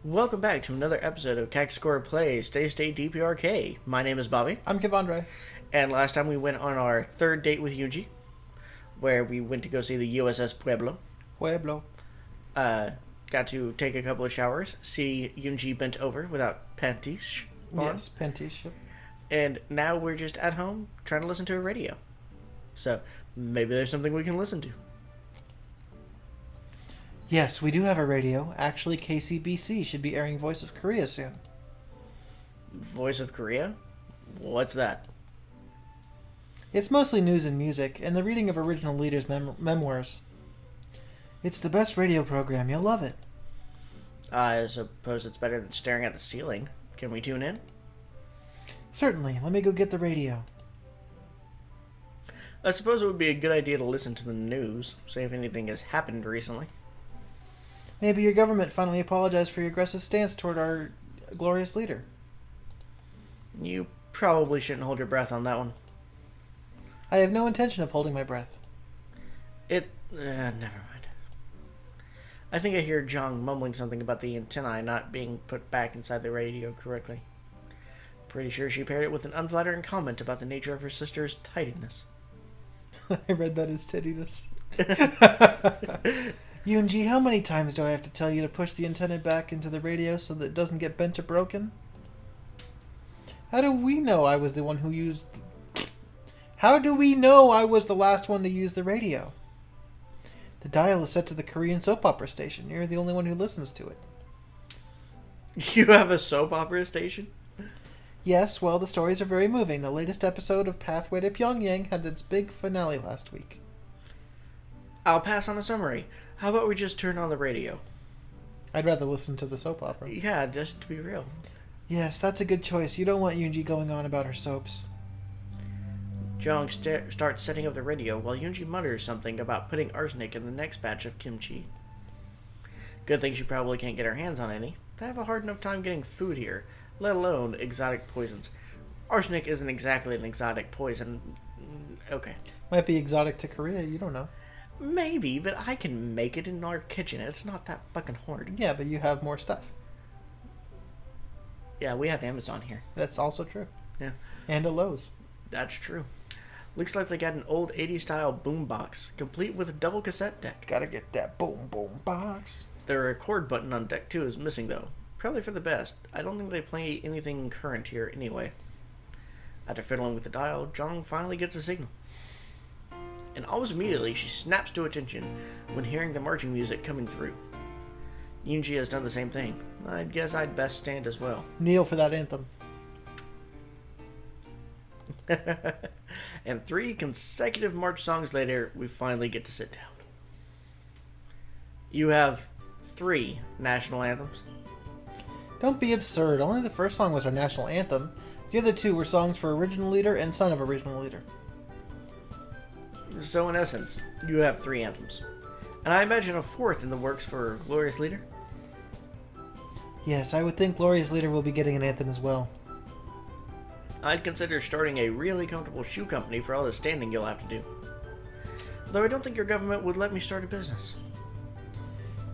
Welcome back to another episode of Cactus Plays Stay State DPRK. My name is Bobby, I'm Kevandre. and last time we went on our third date with Yuji, where we went to go see the USS Pueblo. Pueblo. Got to take a couple of showers, see Yuji bent over without panties on, Yes, Pantish. and now we're just at home trying to listen to a radio. So maybe there's something we can listen to. Yes, we do have a radio. Actually, KCBC should be airing Voice of Korea soon. Voice of Korea? What's that? It's mostly news and music, and the reading of original leaders' memoirs. It's the best radio program. You'll love it. I suppose it's better than staring at the ceiling. Can we tune in? Certainly. Let me go get the radio. I suppose it would be a good idea to listen to the news, see if anything has happened recently. Maybe your government finally apologized for your aggressive stance toward our glorious leader. You probably shouldn't hold your breath on that one. I have no intention of holding my breath. Never mind. I think I hear Jong mumbling something about the antennae not being put back inside the radio correctly. Pretty sure she paired it with an unflattering comment about the nature of her sister's tidiness. I read that as tittiness. Yoonji, how many times do I have to tell you to push the antenna back into the radio so that it doesn't get bent or broken? How do we know I was the one who used... How do we know I was the last one to use the radio? The dial is set to the Korean soap opera station. You're the only one who listens to it. You have a soap opera station? Yes, well, the stories are very moving. The latest episode of Pathway to Pyongyang had its big finale last week. I'll pass on a summary. How about we just turn on the radio? I'd rather listen to the soap opera. Yeah, just to be real. Yes, that's a good choice. You don't want Yoonji going on about her soaps. Jong starts setting up the radio while Yoonji mutters something about putting arsenic in the next batch of kimchi. Good thing she probably can't get her hands on any. They have a hard enough time getting food here, let alone exotic poisons. Arsenic isn't exactly an exotic poison. Okay. Might be exotic to Korea, you don't know. Maybe, but I can make it in our kitchen. It's not that fucking hard. Yeah, but you have more stuff. Yeah, we have Amazon here. That's also true. Yeah. And a Lowe's. That's true. Looks like they got an old 80s style boombox, complete with a double cassette deck. Gotta get that boom boom box. The record button on deck 2 is missing though. Probably for the best. I don't think they play anything current here anyway. After fiddling with the dial, Jong finally gets a signal. And almost immediately she snaps to attention when hearing the marching music coming through. Yoonji has done the same thing. I guess I'd best stand as well. Kneel for that anthem. And 3 consecutive march songs later, we finally get to sit down. You have 3 national anthems. Don't be absurd. Only the first song was our national anthem. The other 2 were songs for original leader and son of original leader. So in essence, you have 3 anthems. And I imagine a 4th in the works for Glorious Leader? Yes, I would think Glorious Leader will be getting an anthem as well. I'd consider starting a really comfortable shoe company for all the standing you'll have to do. Though I don't think your government would let me start a business.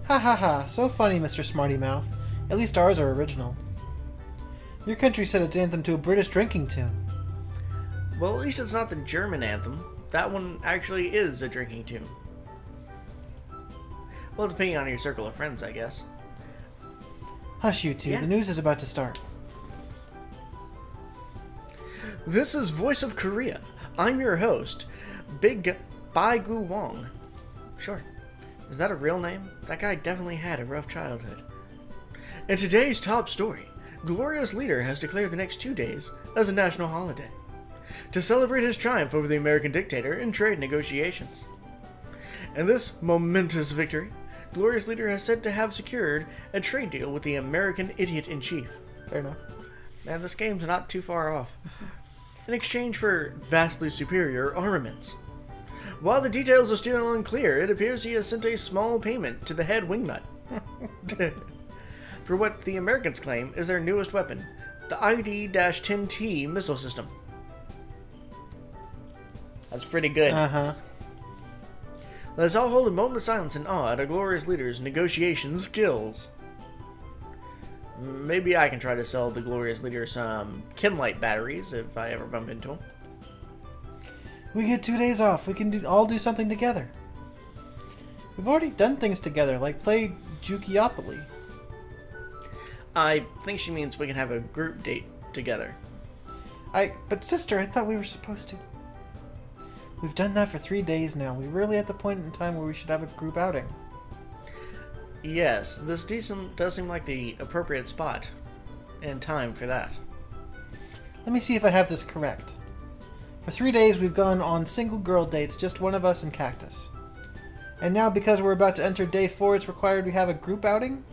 Ha ha ha, so funny, Mr. Smarty Mouth. At least ours are original. Your country set its anthem to a British drinking tune. Well, at least it's not the German anthem. That one actually is a drinking tune. Well, depending on your circle of friends, I guess. Hush, you two. Yeah. The news is about to start. This is Voice of Korea. I'm your host, Big Bai-gu Wong. Sure. Is that a real name? That guy definitely had a rough childhood. In today's top story, Glorious Leader has declared the next 2 days as a national holiday to celebrate his triumph over the American dictator in trade negotiations. In this momentous victory, Glorious Leader has said to have secured a trade deal with the American Idiot-in-Chief. Fair enough. Man, this game's not too far off. In exchange for vastly superior armaments. While the details are still unclear, it appears he has sent a small payment to the head wingnut for what the Americans claim is their newest weapon, the ID-10T missile system. That's pretty good. Uh-huh. Let's all hold a moment of silence and awe at our glorious leader's negotiation skills. Maybe I can try to sell the glorious leader some Kimlight batteries if I ever bump into him. We get 2 days off. We can all do something together. We've already done things together, like play Jukiopoly. I think she means we can have a group date together. But sister, I thought we were supposed to. We've done that for 3 days now. We're really at the point in time where we should have a group outing. Yes, this does seem like the appropriate spot and time for that. Let me see if I have this correct. For 3 days we've gone on single girl dates, just one of us and Cactus. And now because we're about to enter day 4, it's required we have a group outing?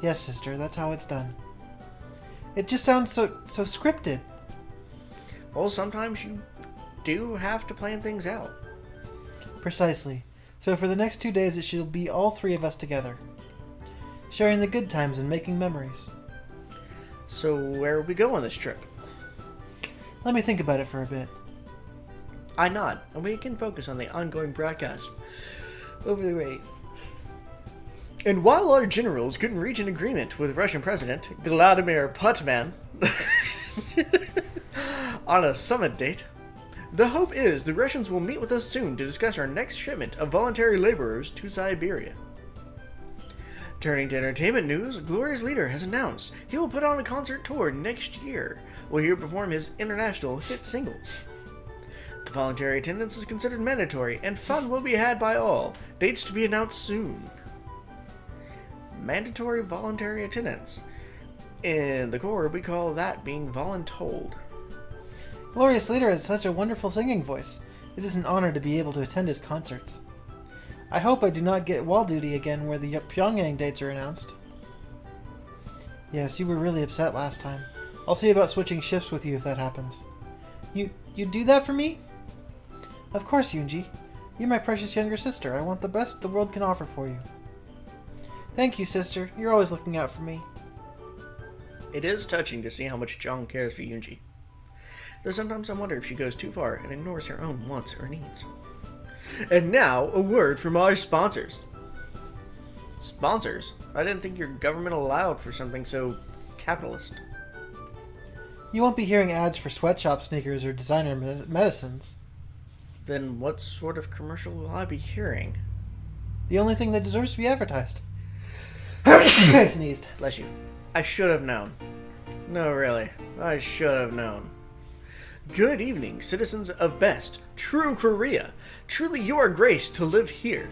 Yes, sister, that's how it's done. It just sounds so scripted. Well, sometimes you do have to plan things out. Precisely. So for the next 2 days it shall be all 3 of us together. Sharing the good times and making memories. So where will we go on this trip? Let me think about it for a bit. I nod, and we can focus on the ongoing broadcast over the radio. And while our generals couldn't reach an agreement with Russian President Vladimir Putin on a summit date, the hope is the Russians will meet with us soon to discuss our next shipment of voluntary laborers to Siberia. Turning to entertainment news, Glorious Leader has announced he will put on a concert tour next year, where he will perform his international hit singles. The voluntary attendance is considered mandatory, and fun will be had by all. Dates to be announced soon. Mandatory voluntary attendance. In the Corps, we call that being voluntold. Glorious Leader has such a wonderful singing voice. It is an honor to be able to attend his concerts. I hope I do not get wall duty again where the Pyongyang dates are announced. Yes, you were really upset last time. I'll see about switching shifts with you if that happens. You do that for me? Of course, Yoonji. You're my precious younger sister. I want the best the world can offer for you. Thank you, sister. You're always looking out for me. It is touching to see how much Jong cares for Yoonji. Though sometimes I wonder if she goes too far and ignores her own wants or needs. And now, a word from our sponsors. Sponsors? I didn't think your government allowed for something so capitalist. You won't be hearing ads for sweatshop sneakers or designer medicines. Then what sort of commercial will I be hearing? The only thing that deserves to be advertised. I sneezed. Bless you. I should have known. No, really. I should have known. Good evening, citizens of best, true Korea. Truly you are graced to live here.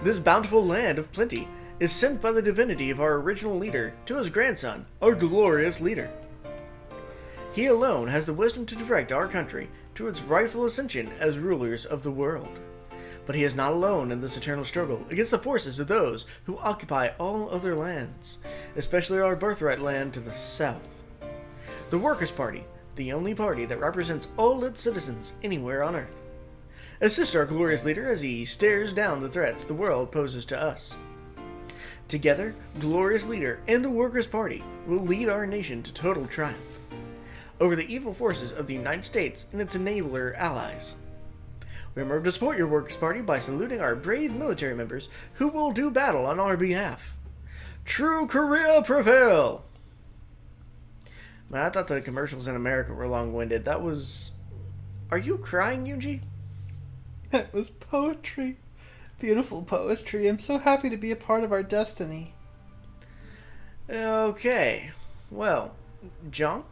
This bountiful land of plenty is sent by the divinity of our original leader to his grandson, our glorious leader. He alone has the wisdom to direct our country to its rightful ascension as rulers of the world. But he is not alone in this eternal struggle against the forces of those who occupy all other lands, especially our birthright land to the south. The Workers' Party, the only party that represents all its citizens anywhere on Earth. Assist our glorious leader as he stares down the threats the world poses to us. Together, Glorious Leader and the Workers' Party will lead our nation to total triumph over the evil forces of the United States and its enabler allies. Remember to support your Workers' Party by saluting our brave military members who will do battle on our behalf. True Korea prevail! Man, I thought the commercials in America were long-winded. That was... Are you crying, Yoonji? That was poetry. Beautiful poetry. I'm so happy to be a part of our destiny. Okay. Well, John?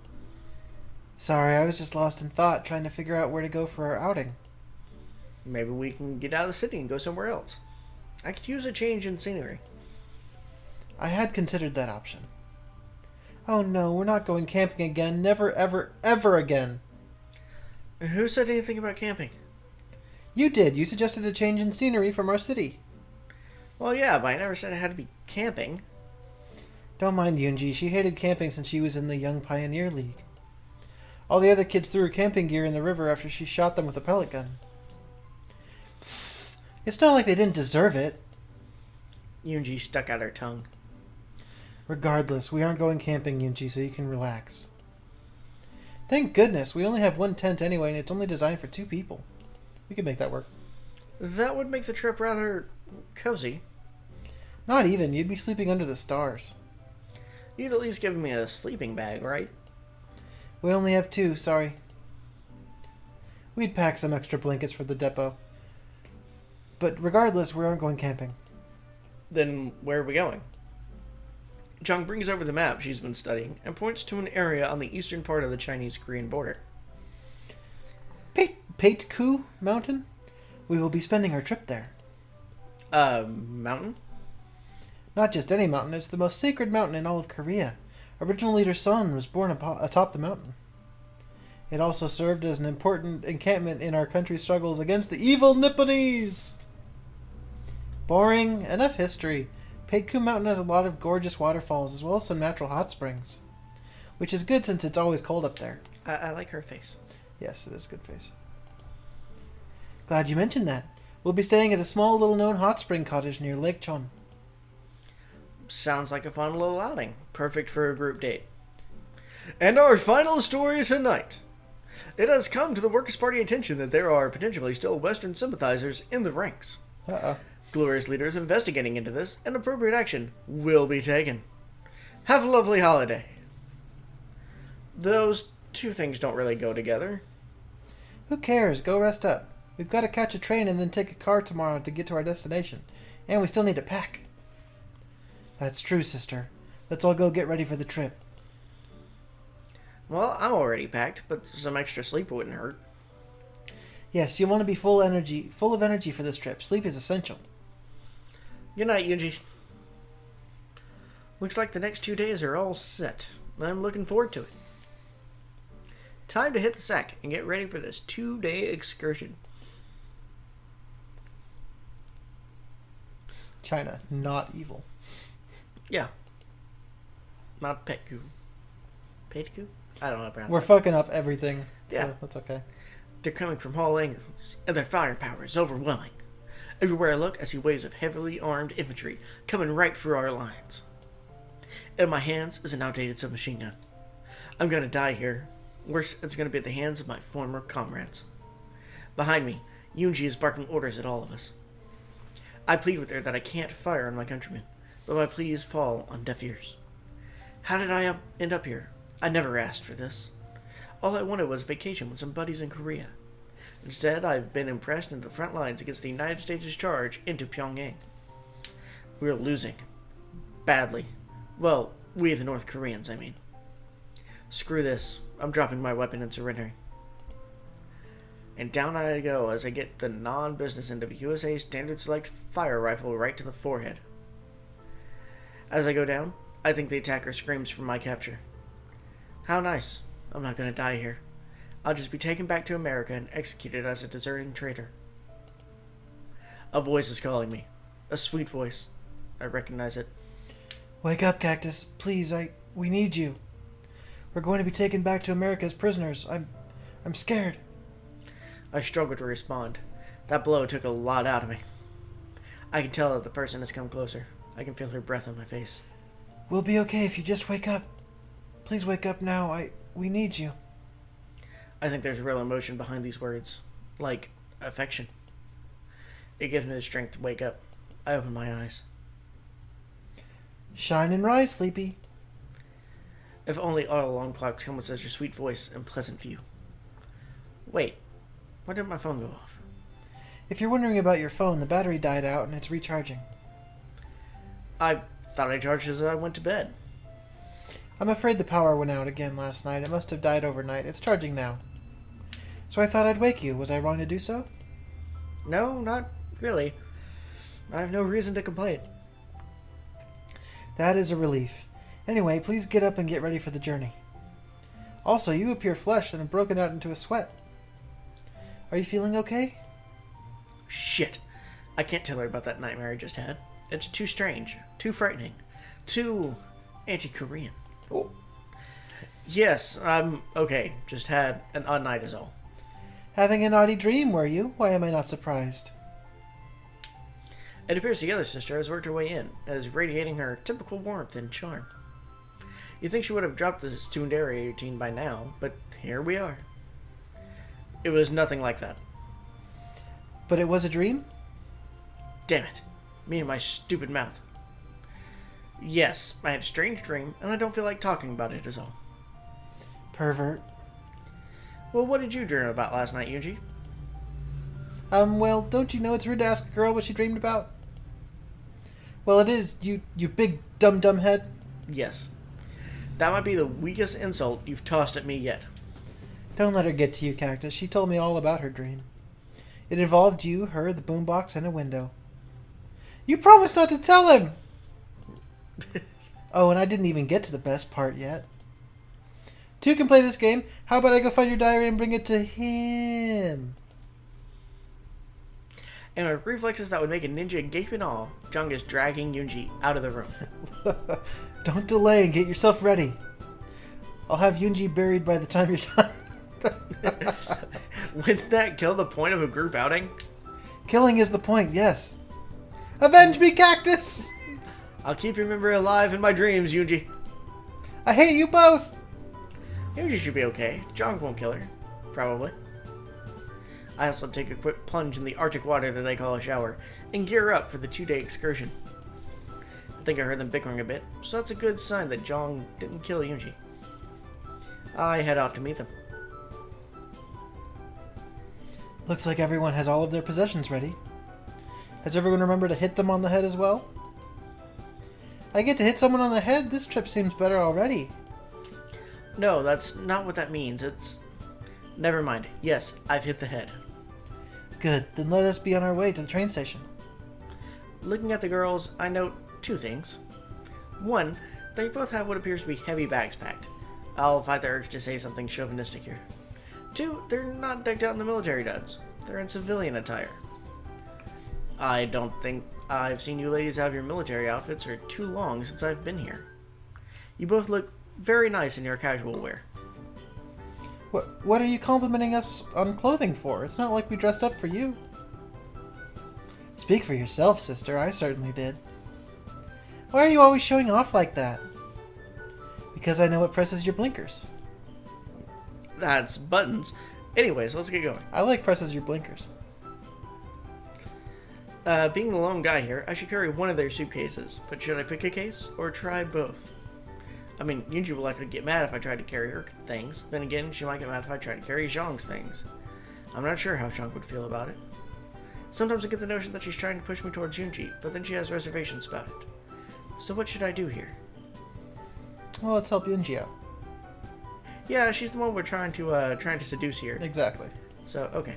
Sorry, I was just lost in thought trying to figure out where to go for our outing. Maybe we can get out of the city and go somewhere else. I could use a change in scenery. I had considered that option. Oh no, we're not going camping again. Never, ever, ever again. Who said anything about camping? You did. You suggested a change in scenery from our city. Well, yeah, but I never said it had to be camping. Don't mind Yoonji. She hated camping since she was in the Young Pioneer League. All the other kids threw her camping gear in the river after she shot them with a pellet gun. Pfft, it's not like they didn't deserve it. Yoonji stuck out her tongue. Regardless, we aren't going camping, Yoonji, so you can relax. Thank goodness, we only have one tent anyway, and it's only designed for 2 people. We can make that work. That would make the trip rather cozy. Not even. You'd be sleeping under the stars. You'd at least give me a sleeping bag, right? We only have 2, sorry. We'd pack some extra blankets for the depot. But regardless, we aren't going camping. Then where are we going? Jung brings over the map she's been studying and points to an area on the eastern part of the Chinese-Korean border. Pateku Mountain? We will be spending our trip there. Mountain? Not just any mountain, it's the most sacred mountain in all of Korea. Original leader Sun was born atop the mountain. It also served as an important encampment in our country's struggles against the evil Nipponese. Boring. Enough history. Pateku Mountain has a lot of gorgeous waterfalls as well as some natural hot springs. Which is good since it's always cold up there. I like her face. Yes, it is a good face. Glad you mentioned that. We'll be staying at a small little known hot spring cottage near Lake Chon. Sounds like a fun little outing. Perfect for a group date. And our final story tonight. It has come to the Workers' Party attention that there are potentially still Western sympathizers in the ranks. Uh-oh. Glorious Leader is investigating into this, and appropriate action will be taken. Have a lovely holiday. Those two things don't really go together. Who cares? Go rest up. We've got to catch a train and then take a car tomorrow to get to our destination. And we still need to pack. That's true, sister. Let's all go get ready for the trip. Well, I'm already packed, but some extra sleep wouldn't hurt. Yes, you want to be full of energy for this trip. Sleep is essential. Good night, Yuji. Looks like the next 2 days are all set. I'm looking forward to it. Time to hit the sack and get ready for this 2-day excursion. China, not evil. Yeah. Not Petku. Petku? I don't know how to pronounce We're it. fucking up everything, so Yeah. that's okay. They're coming from all angles, and their firepower is overwhelming. Everywhere I look, I see waves of heavily armed infantry coming right through our lines. In my hands is an outdated submachine gun. I'm gonna die here. Worse, it's gonna be at the hands of my former comrades. Behind me, Yunji is barking orders at all of us. I plead with her that I can't fire on my countrymen, but my pleas fall on deaf ears. How did I end up here? I never asked for this. All I wanted was a vacation with some buddies in Korea. Instead, I've been impressed into the front lines against the United States' charge into Pyongyang. We're losing. Badly. Well, we the North Koreans, I mean. Screw this. I'm dropping my weapon and surrendering. And down I go as I get the non-business end of a USA Standard Select fire rifle right to the forehead. As I go down, I think the attacker screams for my capture. How nice. I'm not going to die here. I'll just be taken back to America and executed as a deserting traitor. A voice is calling me. A sweet voice. I recognize it. Wake up, Cactus. Please, we need you. We're going to be taken back to America as prisoners. I'm scared. I struggle to respond. That blow took a lot out of me. I can tell that the person has come closer. I can feel her breath on my face. We'll be okay if you just wake up. Please wake up now. We need you. I think there's real emotion behind these words. Like affection. It gives me the strength to wake up. I open my eyes. Shine and rise, Sleepy. If only all alarm clocks come with such a sweet voice and pleasant view. Wait. Why didn't my phone go off? If you're wondering about your phone, the battery died out and it's recharging. I thought I charged as I went to bed. I'm afraid the power went out again last night. It must have died overnight. It's charging now. So I thought I'd wake you. Was I wrong to do so? No, not really. I have no reason to complain. That is a relief. Anyway, please get up and get ready for the journey. Also, you appear flushed and have broken out into a sweat. Are you feeling okay? Shit. I can't tell her about that nightmare I just had. It's too strange, too frightening, too anti-Korean. Oh. Yes, I'm okay. Just had an odd night is all. Having a naughty dream, were you? Why am I not surprised? It appears the other sister has worked her way in, and is radiating her typical warmth and charm. You'd think she would have dropped this tsundere routine by now, but here we are. It was nothing like that. But it was a dream? Damn it. Me and my stupid mouth. Yes, I had a strange dream, and I don't feel like talking about it is all. Pervert. Well, what did you dream about last night, Yuji? Well, don't you know it's rude to ask a girl what she dreamed about? Well, it is, you big dumb head. Yes. That might be the weakest insult you've tossed at me yet. Don't let her get to you, Cactus. She told me all about her dream. It involved you, her, the boombox, and a window. You promised not to tell him! Oh, and I didn't even get to the best part yet. Two can play this game. How about I go find your diary and bring it to him? And with reflexes that would make a ninja gape in awe, Jung is dragging Yunji out of the room. Don't delay and get yourself ready. I'll have Yunji buried by the time you're done. Wouldn't that kill the point of a group outing? Killing is the point, yes. Avenge me, Cactus! I'll keep your memory alive in my dreams, Yunji. I hate you both! Yunji should be okay. Jung won't kill her. Probably. I also take a quick plunge in the Arctic water that they call a shower, and gear up for the 2-day excursion. I think I heard them bickering a bit, so that's a good sign that Jung didn't kill Yunji. I head out to meet them. Looks like everyone has all of their possessions ready. Has everyone remembered to hit them on the head as well? I get to hit someone on the head? This trip seems better already. No, that's not what that means. It's... Never mind. Yes, I've hit the head. Good, then let us be on our way to the train station. Looking at the girls, I note 2 things. 1, they both have what appears to be heavy bags packed. I'll fight the urge to say something chauvinistic here. 2, they're not decked out in the military duds. They're in civilian attire. I don't think I've seen you ladies have your military outfits for too long since I've been here. You both look very nice in your casual wear. What are you complimenting us on clothing for? It's not like we dressed up for you. Speak for yourself, sister. I certainly did. Why are you always showing off like that? Because I know what presses your blinkers. That's buttons. Anyways, let's get going. I like presses your blinkers. Being the lone guy here, I should carry one of their suitcases. But should I pick a case, or try both? I mean, Yunji will likely get mad if I try to carry her things. Then again, she might get mad if I try to carry Zhang's things. I'm not sure how Zhang would feel about it. Sometimes I get the notion that she's trying to push me towards Yunji, but then she has reservations about it. So what should I do here? Well, let's help Yunji out. Yeah, she's the one we're trying to seduce here. Exactly. So, okay.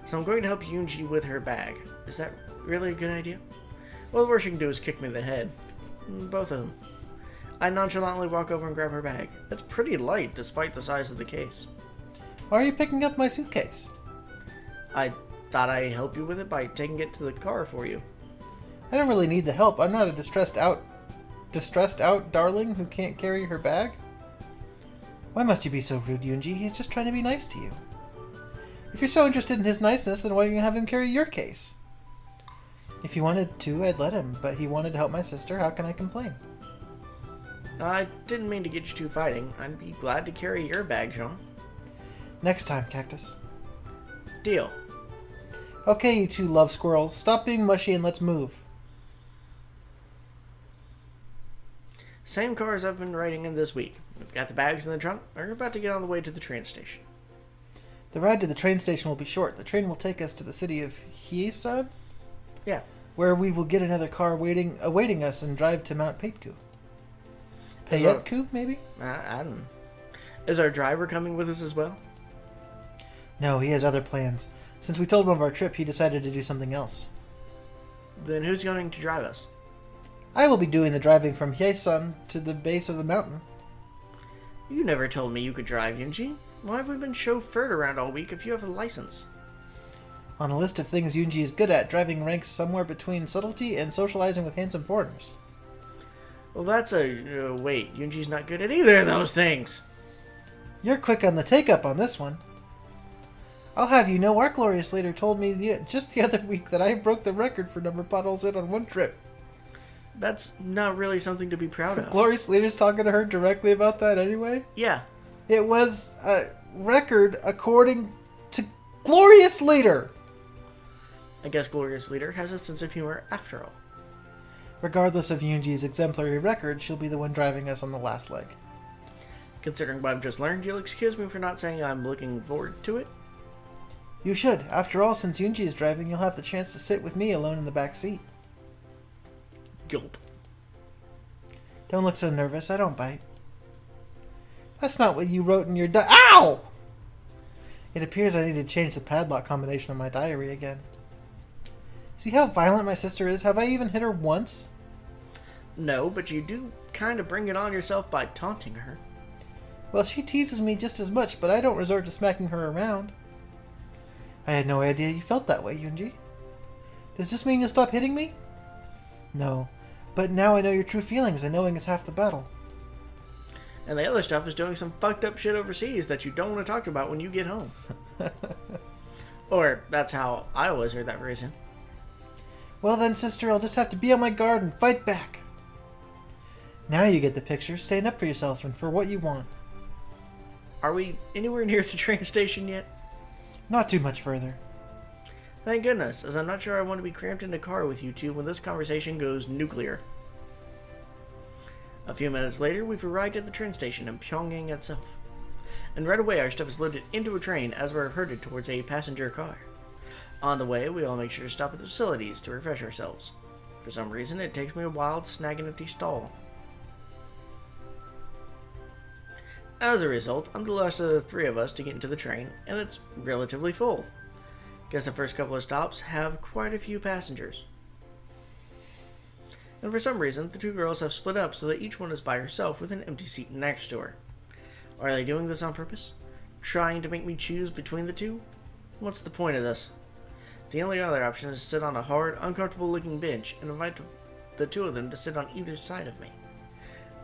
So I'm going to help Yunji with her bag. Is that really a good idea? Well, the worst she can do is kick me in the head. Both of them. I nonchalantly walk over and grab her bag. It's pretty light, despite the size of the case. Why are you picking up my suitcase? I thought I'd help you with it by taking it to the car for you. I don't really need the help. I'm not a distressed out darling who can't carry her bag. Why must you be so rude, Yunji? He's just trying to be nice to you. If you're so interested in his niceness, then why don't you have him carry your case? If he wanted to, I'd let him, but he wanted to help my sister. How can I complain? I didn't mean to get you two fighting. I'd be glad to carry your bag, Jean. Next time, Cactus. Deal. Okay, you two love squirrels. Stop being mushy and let's move. Same car as I've been riding in this week. We've got the bags in the trunk. We're about to get on the way to the train station. The ride to the train station will be short. The train will take us to the city of Hyesan? Yeah. Where we will get another car awaiting us and drive to Mount Paetku. Paetku, maybe? I don't know. Is our driver coming with us as well? No, he has other plans. Since we told him of our trip, he decided to do something else. Then who's going to drive us? I will be doing the driving from Hyesan to the base of the mountain. You never told me you could drive, Yunji. Why have we been chauffeured around all week if you have a license? On a list of things Yunji is good at, driving ranks somewhere between subtlety and socializing with handsome foreigners. Well, that's a... wait, Yunji's not good at either of those things! You're quick on the take-up on this one. I'll have you know, our glorious leader told me just the other week that I broke the record for number of potholes hit on one trip. That's not really something to be proud of. Glorious leader's talking to her directly about that anyway? Yeah. It was a record according to Glorious Leader! I guess Glorious Leader has a sense of humor after all. Regardless of Yoonji's exemplary record, she'll be the one driving us on the last leg. Considering what I've just learned, you'll excuse me for not saying I'm looking forward to it? You should. After all, since Yoonji is driving, you'll have the chance to sit with me alone in the back seat. Gulp. Don't look so nervous. I don't bite. That's not what you wrote in your Ow! It appears I need to change the padlock combination on my diary again. See how violent my sister is? Have I even hit her once? No, but you do kind of bring it on yourself by taunting her. Well, she teases me just as much, but I don't resort to smacking her around. I had no idea you felt that way, Yoonji. Does this mean you'll stop hitting me? No, but now I know your true feelings, and knowing is half the battle. And the other stuff is doing some fucked up shit overseas that you don't want to talk about when you get home. Or that's how I always heard that phrasing. Well then, sister, I'll just have to be on my guard and fight back. Now you get the picture. Stand up for yourself and for what you want. Are we anywhere near the train station yet? Not too much further. Thank goodness, as I'm not sure I want to be cramped in a car with you two when this conversation goes nuclear. A few minutes later, we've arrived at the train station in Pyongyang itself. And right away, our stuff is loaded into a train as we're herded towards a passenger car. On the way, we all make sure to stop at the facilities to refresh ourselves. For some reason, it takes me a while to snag an empty stall. As a result, I'm the last of the three of us to get into the train, and it's relatively full. Guess the first couple of stops have quite a few passengers. And for some reason, the two girls have split up so that each one is by herself with an empty seat next to her. Are they doing this on purpose? Trying to make me choose between the two? What's the point of this? The only other option is to sit on a hard, uncomfortable-looking bench and invite the two of them to sit on either side of me.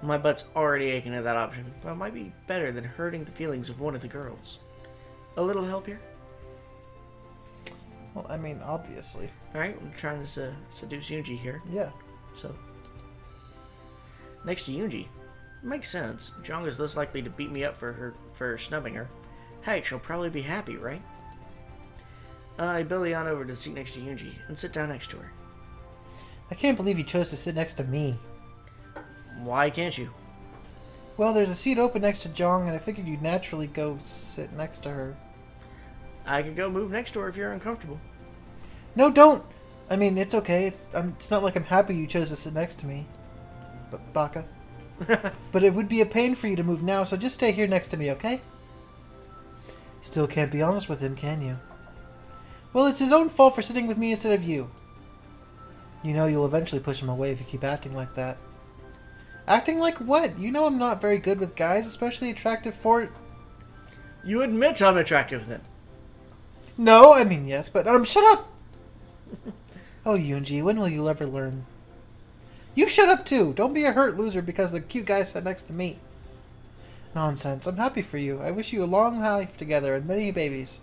My butt's already aching at that option, but it might be better than hurting the feelings of one of the girls. A little help here? Well, I mean, obviously. Alright, I'm trying to seduce Yoonji here. Yeah. So, next to Yoonji. Makes sense. Jong is less likely to beat me up for snubbing her. Heck, she'll probably be happy, right? I belly on over to the seat next to Yoonji and sit down next to her. I can't believe you chose to sit next to me. Why can't you? Well, there's a seat open next to Jong, and I figured you'd naturally go sit next to her. I could go move next to her if you're uncomfortable. No, don't! I mean, it's okay. It's not like I'm happy you chose to sit next to me. But Baka. But it would be a pain for you to move now, so just stay here next to me, okay? Still can't be honest with him, can you? Well, it's his own fault for sitting with me instead of you. You know you'll eventually push him away if you keep acting like that. Acting like what? You know I'm not very good with guys, especially attractive for... You admit I'm attractive then. No, I mean yes, but shut up! Oh, Yoonji, when will you ever learn? You shut up too! Don't be a hurt loser because the cute guy sat next to me. Nonsense. I'm happy for you. I wish you a long life together and many babies.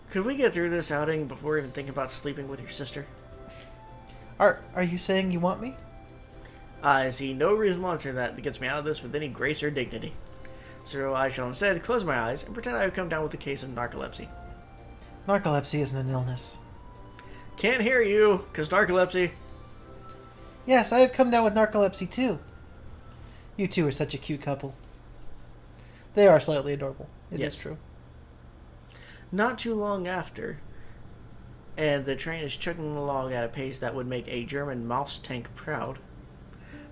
Could we get through this outing before even thinking about sleeping with your sister? Are you saying you want me? I see no reasonable answer that gets me out of this with any grace or dignity. So I shall instead close my eyes and pretend I have come down with a case of narcolepsy. Narcolepsy isn't an illness. Can't hear you, 'cause narcolepsy. Yes, I have come down with narcolepsy too. You two are such a cute couple. They are slightly adorable. It is true. Not too long after, and the train is chugging along at a pace that would make a German mouse tank proud.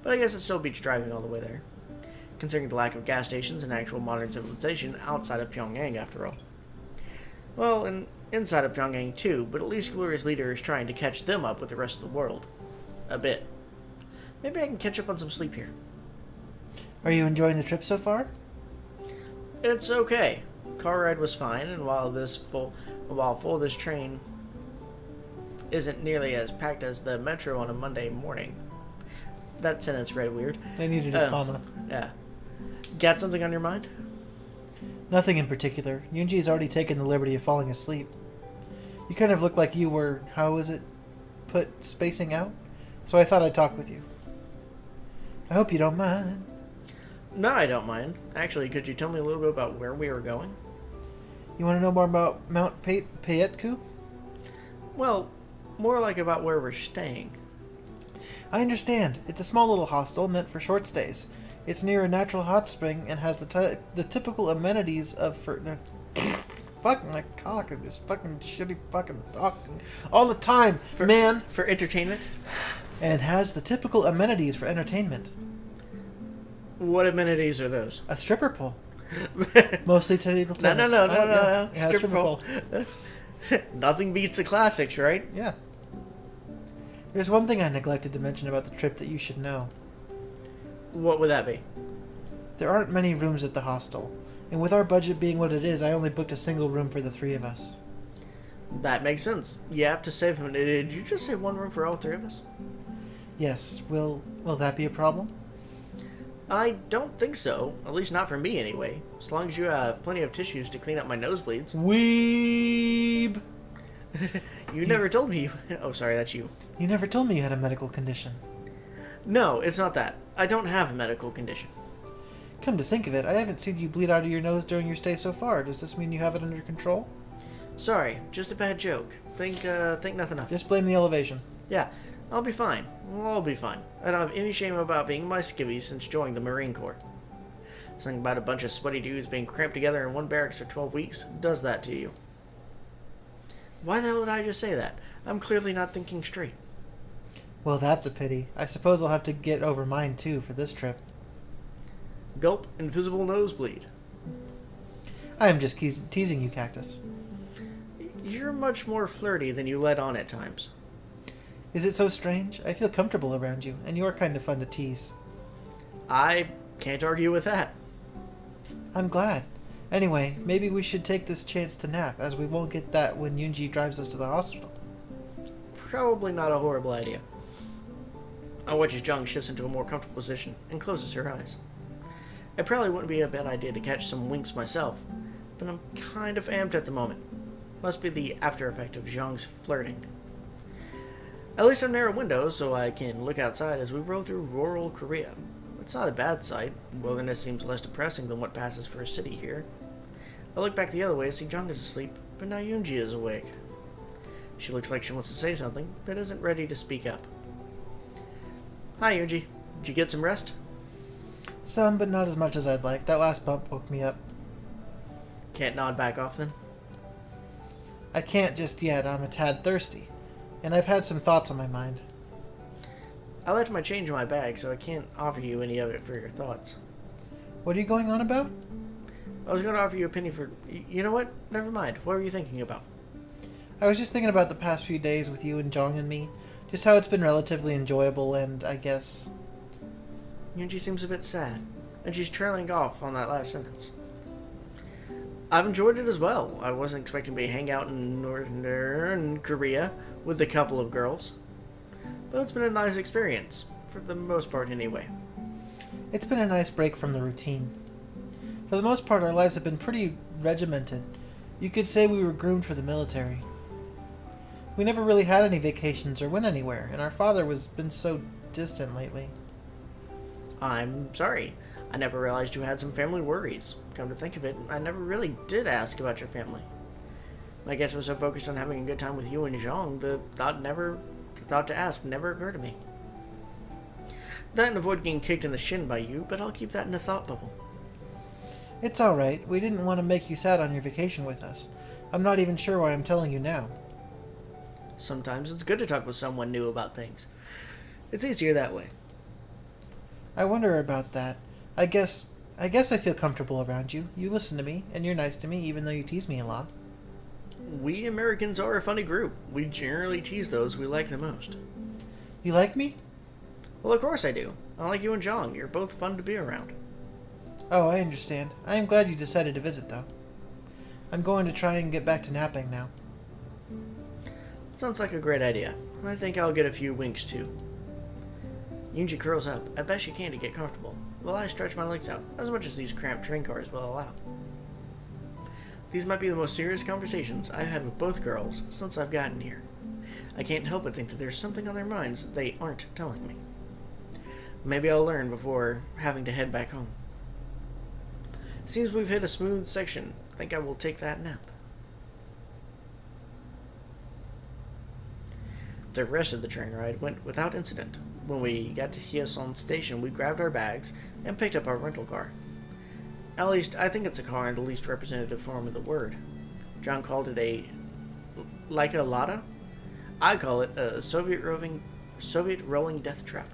But I guess it still beats driving all the way there, considering the lack of gas stations and actual modern civilization outside of Pyongyang, after all. Well, and inside of Pyongyang too, but at least Glorious Leader is trying to catch them up with the rest of the world. A bit. Maybe I can catch up on some sleep here. Are you enjoying the trip so far? It's okay. Car ride was fine, and while full, this train isn't nearly as packed as the metro on a Monday morning. That sentence read weird. They needed a comma. Yeah. Got something on your mind? Nothing in particular. Yoonji has already taken the liberty of falling asleep. You kind of look like you were, how is it put, spacing out? So I thought I'd talk with you. I hope you don't mind. No, I don't mind. Actually, could you tell me a little bit about where we are going? You want to know more about Mount Payetku? Well, more like about where we're staying. I understand. It's a small little hostel meant for short stays. It's near a natural hot spring and has the typical amenities of fucking my cock is this fucking shitty fucking talking all the time, man. For entertainment? And has the typical amenities for entertainment. What amenities are those? A stripper pole. Mostly table tennis. No. Yeah, stripper pole. Nothing beats the classics, right? Yeah. There's one thing I neglected to mention about the trip that you should know. What would that be? There aren't many rooms at the hostel, and with our budget being what it is, I only booked a single room for the 3 of us. That makes sense. You have to save him. Did you just say 1 room for all 3 of us? Yes. Will that be a problem? I don't think so. At least not for me, anyway. As long as you have plenty of tissues to clean up my nosebleeds. Weeb! You never told me you... Oh, sorry, that's you. You never told me you had a medical condition. No, it's not that. I don't have a medical condition. Come to think of it, I haven't seen you bleed out of your nose during your stay so far. Does this mean you have it under control? Sorry, just a bad joke. Think nothing of it. Just blame the elevation. Yeah, I'll be fine. We'll all be fine. I don't have any shame about being my skivvy since joining the Marine Corps. Something about a bunch of sweaty dudes being cramped together in one barracks for 12 weeks does that to you. Why the hell did I just say that? I'm clearly not thinking straight. Well, that's a pity. I suppose I'll have to get over mine, too, for this trip. Gulp, invisible nosebleed. I am just teasing you, Cactus. You're much more flirty than you let on at times. Is it so strange? I feel comfortable around you, and you're kind of fun to tease. I can't argue with that. I'm glad. Anyway, maybe we should take this chance to nap, as we won't get that when Yunji drives us to the hospital. Probably not a horrible idea. I watch as Jung shifts into a more comfortable position and closes her eyes. It probably wouldn't be a bad idea to catch some winks myself, but I'm kind of amped at the moment. Must be the after effect of Zhang's flirting. At least I'm near a window, so I can look outside as we roll through rural Korea. It's not a bad sight. Wilderness seems less depressing than what passes for a city here. I look back the other way to see Jung is asleep, but now Yoonji is awake. She looks like she wants to say something, but isn't ready to speak up. Hi, Yoonji. Did you get some rest? Some, but not as much as I'd like. That last bump woke me up. Can't nod back off then? I can't just yet. I'm a tad thirsty. And I've had some thoughts on my mind. I left my change in my bag, so I can't offer you any of it for your thoughts. What are you going on about? I was going to offer you a penny for... You know what? Never mind. What were you thinking about? I was just thinking about the past few days with you and Jong and me. Just how it's been relatively enjoyable and, I guess... Yoonji seems a bit sad, and she's trailing off on that last sentence. I've enjoyed it as well. I wasn't expecting to hang out in Northern Korea with a couple of girls. But it's been a nice experience, for the most part anyway. It's been a nice break from the routine. For the most part, our lives have been pretty regimented. You could say we were groomed for the military. We never really had any vacations or went anywhere, and our father was been so distant lately. I'm sorry. I never realized you had some family worries. Come to think of it, I never really did ask about your family. I guess I was so focused on having a good time with you and Zhang, the thought to ask never occurred to me. That and avoid getting kicked in the shin by you, but I'll keep that in a thought bubble. It's alright. We didn't want to make you sad on your vacation with us. I'm not even sure why I'm telling you now. Sometimes it's good to talk with someone new about things. It's easier that way. I wonder about that. I guess I feel comfortable around you. You listen to me, and you're nice to me, even though you tease me a lot. We Americans are a funny group. We generally tease those we like the most. You like me? Well, of course I do. I like you and Zhang. You're both fun to be around. Oh, I understand. I am glad you decided to visit, though. I'm going to try and get back to napping now. Sounds like a great idea. I think I'll get a few winks, too. Yoonji curls up. I bet she can to get comfortable, while I stretch my legs out, as much as these cramped train cars will allow. These might be the most serious conversations I've had with both girls since I've gotten here. I can't help but think that there's something on their minds that they aren't telling me. Maybe I'll learn before having to head back home. Seems we've hit a smooth section. I think I will take that nap. The rest of the train ride went without incident. When we got to Hyeoson Station, we grabbed our bags and picked up our rental car. At least, I think it's a car in the least representative form of the word. John called it a Lada. I call it a Soviet rolling death trap.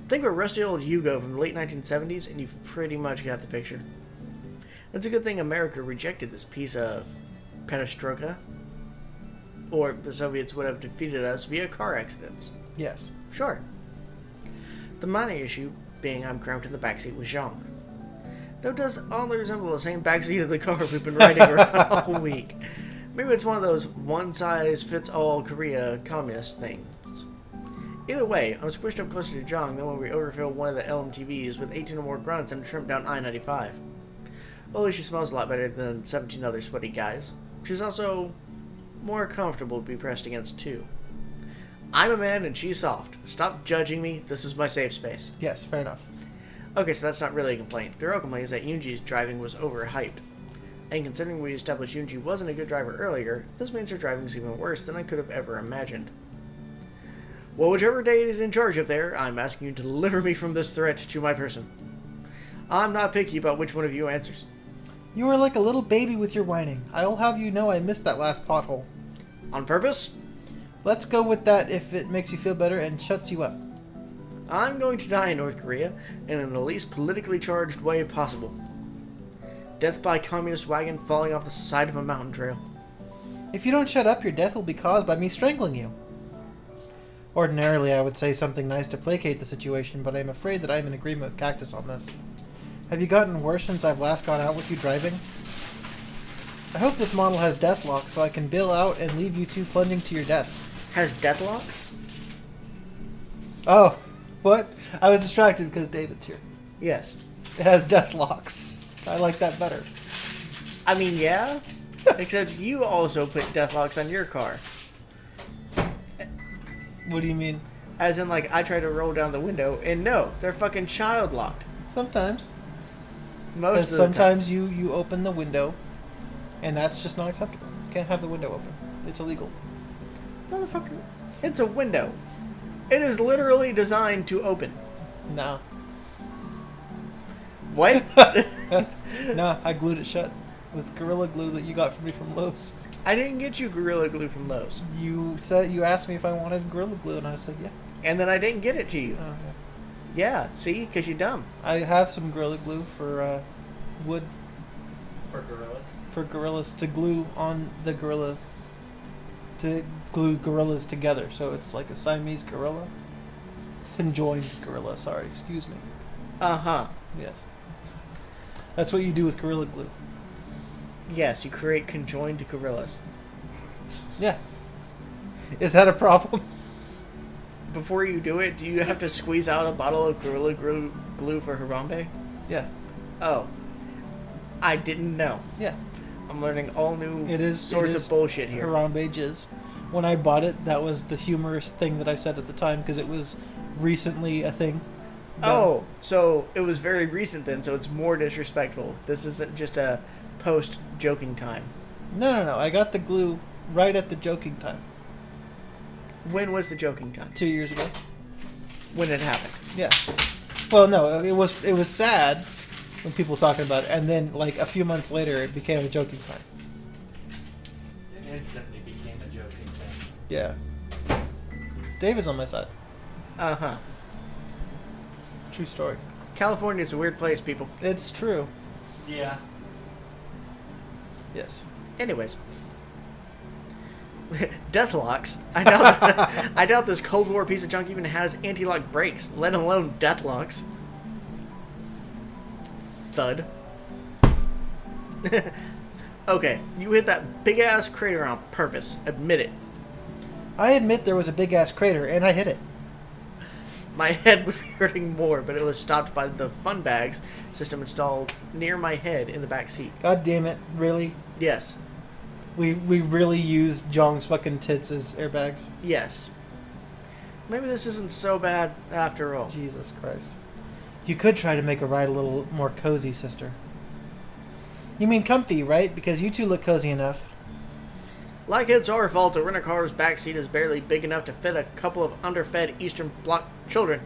Think of a rusty old Yugo from the late 1970s, and you've pretty much got the picture. It's a good thing America rejected this piece of perestroika, or the Soviets would have defeated us via car accidents. Yes. Sure. The minor issue being I'm cramped in the backseat with Zhang. Though it does oddly resemble the same backseat of the car we've been riding around all week. Maybe it's one of those one-size-fits-all Korea communist things. Either way, I'm squished up closer to Zhang than when we overfilled one of the LMTVs with 18 or more grunts and trimmed down I-95. Well, she smells a lot better than 17 other sweaty guys. She's also more comfortable to be pressed against, too. I'm a man and she's soft. Stop judging me. This is my safe space. Yes, fair enough. Okay, so that's not really a complaint. The real complaint is that Yoonji's driving was overhyped. And considering we established Yoonji wasn't a good driver earlier, this means her driving is even worse than I could have ever imagined. Well, whichever day is in charge up there, I'm asking you to deliver me from this threat to my person. I'm not picky about which one of you answers. You are like a little baby with your whining. I'll have you know I missed that last pothole. On purpose? Let's go with that if it makes you feel better and shuts you up. I'm going to die in North Korea, and in the least politically charged way possible. Death by communist wagon falling off the side of a mountain trail. If you don't shut up, your death will be caused by me strangling you. Ordinarily, I would say something nice to placate the situation, but I'm afraid that I'm in agreement with Cactus on this. Have you gotten worse since I've last gone out with you driving? I hope this model has death locks so I can bail out and leave you two plunging to your deaths. Has death locks? Oh, what? I was distracted because David's here. Yes. It has death locks. I like that better. I mean, yeah. Except you also put death locks on your car. What do you mean? As in, like, I try to roll down the window, and no, they're fucking child locked. Sometimes. Most of the sometimes you open the window, and that's just not acceptable. You can't have the window open. It's illegal. Motherfucker, it's a window. It is literally designed to open. No. What? No, I glued it shut with Gorilla Glue that you got for me from Lowe's. I didn't get you Gorilla Glue from Lowe's. You asked me if I wanted Gorilla Glue, and I said yeah. And then I didn't get it to you. Oh, yeah. Yeah, see? Because you're dumb. I have some Gorilla Glue for wood. For gorillas? For gorillas to glue on the gorilla. To glue gorillas together. So it's like a Siamese gorilla. Conjoined gorilla, sorry, excuse me. Uh-huh. Yes. That's what you do with Gorilla Glue. Yes, you create conjoined gorillas. Yeah. Is that a problem? Before you do it, do you have to squeeze out a bottle of Gorilla Glue for Harambe? Yeah. Oh. I didn't know. Yeah. I'm learning all new sorts of bullshit here. Harambe jizz. When I bought it, that was the humorous thing that I said at the time, because it was recently a thing. Oh, so it was very recent then, so it's more disrespectful. This isn't just a post-joking time. No. I got the glue right at the joking time. When was the joking time? 2 years ago. When it happened? Yeah. Well, no, it was sad when people were talking about it, and then like a few months later, it became a joking time. It instantly became a joking thing. Yeah. Dave is on my side. Uh-huh. True story. California's a weird place, people. It's true. Yeah. Yes. Anyways. Deathlocks. I doubt this Cold War piece of junk even has anti-lock brakes, let alone deathlocks. Thud. Okay, you hit that big-ass crater on purpose. Admit it. I admit there was a big-ass crater, and I hit it. My head would be hurting more, but it was stopped by the fun bags system installed near my head in the back seat. God damn it. Really? Yes. We really used Jong's fucking tits as airbags. Yes. Maybe this isn't so bad after all. Jesus Christ. You could try to make a ride a little more cozy, sister. You mean comfy, right? Because you two look cozy enough. Like it's our fault the rent-a-car's backseat is barely big enough to fit a couple of underfed Eastern Bloc children,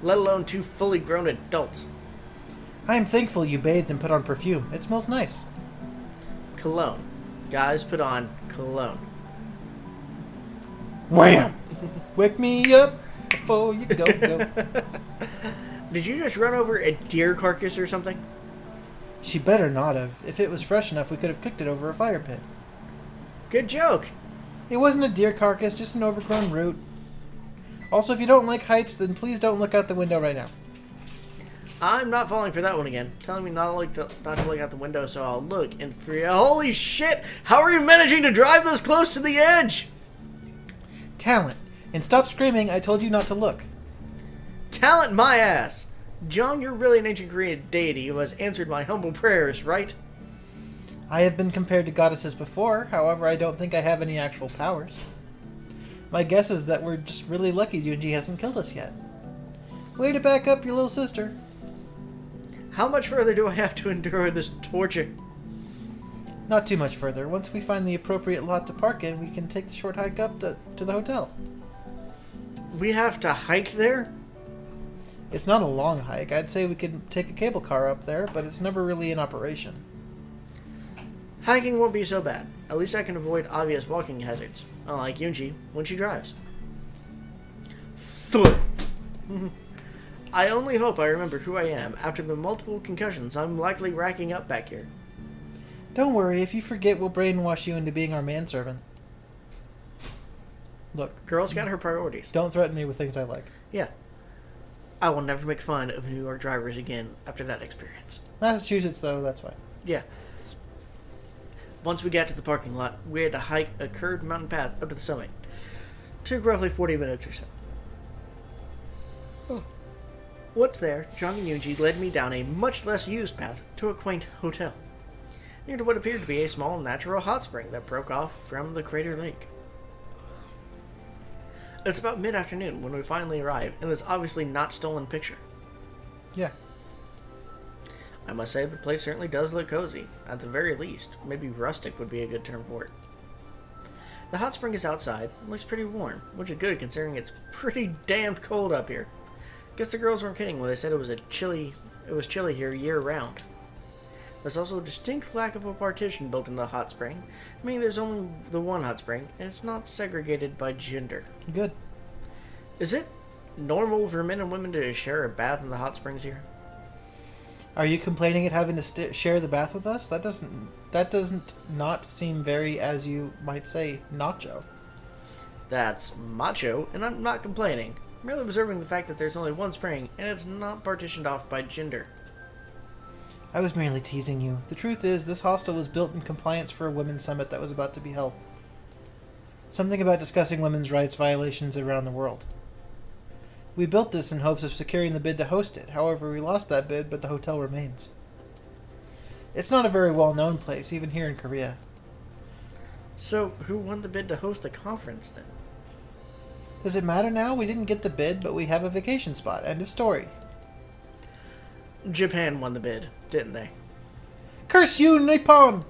let alone 2 fully grown adults. I am thankful you bathed and put on perfume. It smells nice. Cologne. Guys, put on cologne. Wham! Wake me up before you go. Did you just run over a deer carcass or something? She better not have. If it was fresh enough, we could have cooked it over a fire pit. Good joke. It wasn't a deer carcass, just an overgrown root. Also, if you don't like heights, then please don't look out the window right now. I'm not falling for that one again. Telling me not to look out the window, so I'll look and free. Holy shit! How are you managing to drive this close to the edge? Talent. And stop screaming, I told you not to look. Talent my ass! Jong, you're really an ancient Korean deity who has answered my humble prayers, right? I have been compared to goddesses before, however I don't think I have any actual powers. My guess is that we're just really lucky Yunji hasn't killed us yet. Way to back up your little sister. How much further do I have to endure this torture? Not too much further. Once we find the appropriate lot to park in, we can take the short hike up to the hotel. We have to hike there? It's not a long hike. I'd say we could take a cable car up there, but it's never really in operation. Hiking won't be so bad. At least I can avoid obvious walking hazards, unlike Yunji when she drives. Thud. I only hope I remember who I am after the multiple concussions I'm likely racking up back here. Don't worry, if you forget, we'll brainwash you into being our manservant. Look, Girl's got her priorities. don't threaten me with things I like. Yeah. I will never make fun of New York drivers again after that experience. Massachusetts, though, that's fine. Yeah. Once we got to the parking lot, we had to hike a curved mountain path up to the summit. Took roughly 40 minutes or so. Oh. Once there, Jong and Yunji led me down a much less used path to a quaint hotel, near to what appeared to be a small natural hot spring that broke off from the crater lake. It's about mid-afternoon when we finally arrive in this obviously not stolen picture. Yeah. I must say the place certainly does look cozy. At the very least, maybe rustic would be a good term for it. The hot spring is outside and looks pretty warm, which is good considering it's pretty damned cold up here. Guess the girls weren't kidding when they said it was chilly here year round. There's also a distinct lack of a partition built into the hot spring, meaning there's only the one hot spring, and it's not segregated by gender. Good. Is it normal for men and women to share a bath in the hot springs here? Are you complaining at having to share the bath with us? That doesn't not seem very, as you might say, nacho. That's macho, and I'm not complaining. I'm merely observing the fact that there's only one spring, and it's not partitioned off by gender. I was merely teasing you. The truth is, this hostel was built in compliance for a women's summit that was about to be held. Something about discussing women's rights violations around the world. We built this in hopes of securing the bid to host it. However, we lost that bid, but the hotel remains. It's not a very well-known place, even here in Korea. So, who won the bid to host the conference, then? Does it matter now? We didn't get the bid, but we have a vacation spot. End of story. Japan won the bid, didn't they? Curse you, Nippon!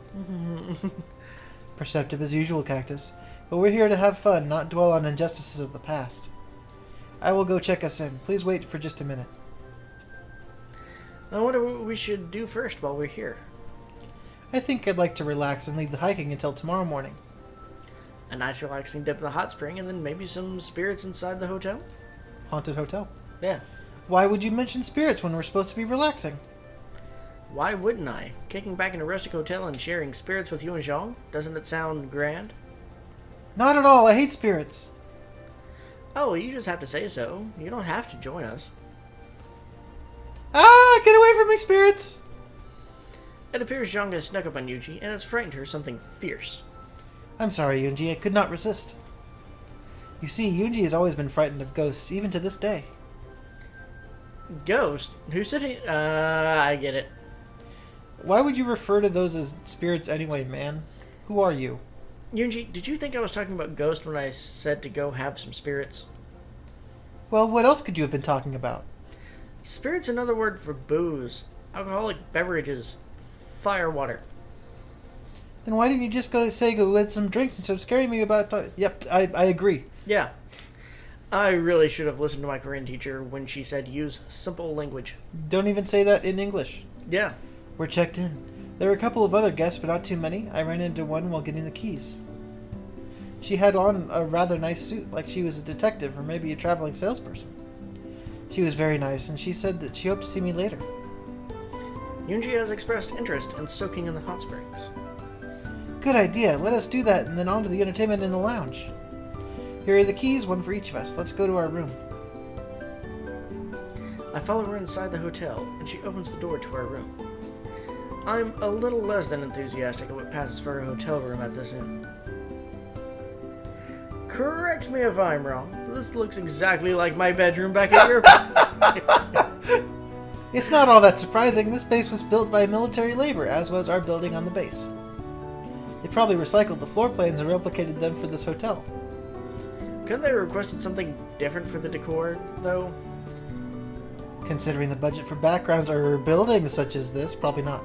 Perceptive as usual, Cactus. But we're here to have fun, not dwell on injustices of the past. I will go check us in. Please wait for just a minute. I wonder what we should do first while we're here. I think I'd like to relax and leave the hiking until tomorrow morning. A nice relaxing dip in the hot spring, and then maybe some spirits inside the hotel? Haunted hotel. Yeah. Why would you mention spirits when we're supposed to be relaxing? Why wouldn't I? Kicking back in a rustic hotel and sharing spirits with you and Jean? Doesn't it sound grand? Not at all. I hate spirits. Oh, you just have to say so. You don't have to join us. Ah, get away from me, spirits! It appears Jean has snuck up on Yuji and has frightened her something fierce. I'm sorry, Yunji. I could not resist. You see, Yunji has always been frightened of ghosts, even to this day. Ghost? Who said he... I get it. Why would you refer to those as spirits anyway, man? Who are you? Yunji, did you think I was talking about ghosts when I said to go have some spirits? Well, what else could you have been talking about? Spirit's another word for booze, alcoholic beverages, firewater. Then why didn't you just go get some drinks instead of scaring me about Yep, I agree. Yeah. I really should have listened to my Korean teacher when she said use simple language. Don't even say that in English. Yeah. We're checked in. There were a couple of other guests, but not too many. I ran into one while getting the keys. She had on a rather nice suit, like she was a detective or maybe a traveling salesperson. She was very nice, and she said that she hoped to see me later. Yoonji has expressed interest in soaking in the hot springs. Good idea. Let us do that, and then on to the entertainment in the lounge. Here are the keys, one for each of us. Let's go to our room. I follow her inside the hotel, and she opens the door to our room. I'm a little less than enthusiastic at what passes for a hotel room at this inn. Correct me if I'm wrong, but this looks exactly like my bedroom back at your place. It's not all that surprising. This base was built by military labor, as was our building on the base. They probably recycled the floor plans and replicated them for this hotel. Couldn't they have requested something different for the decor, though? Considering the budget for backgrounds or buildings such as this, probably not.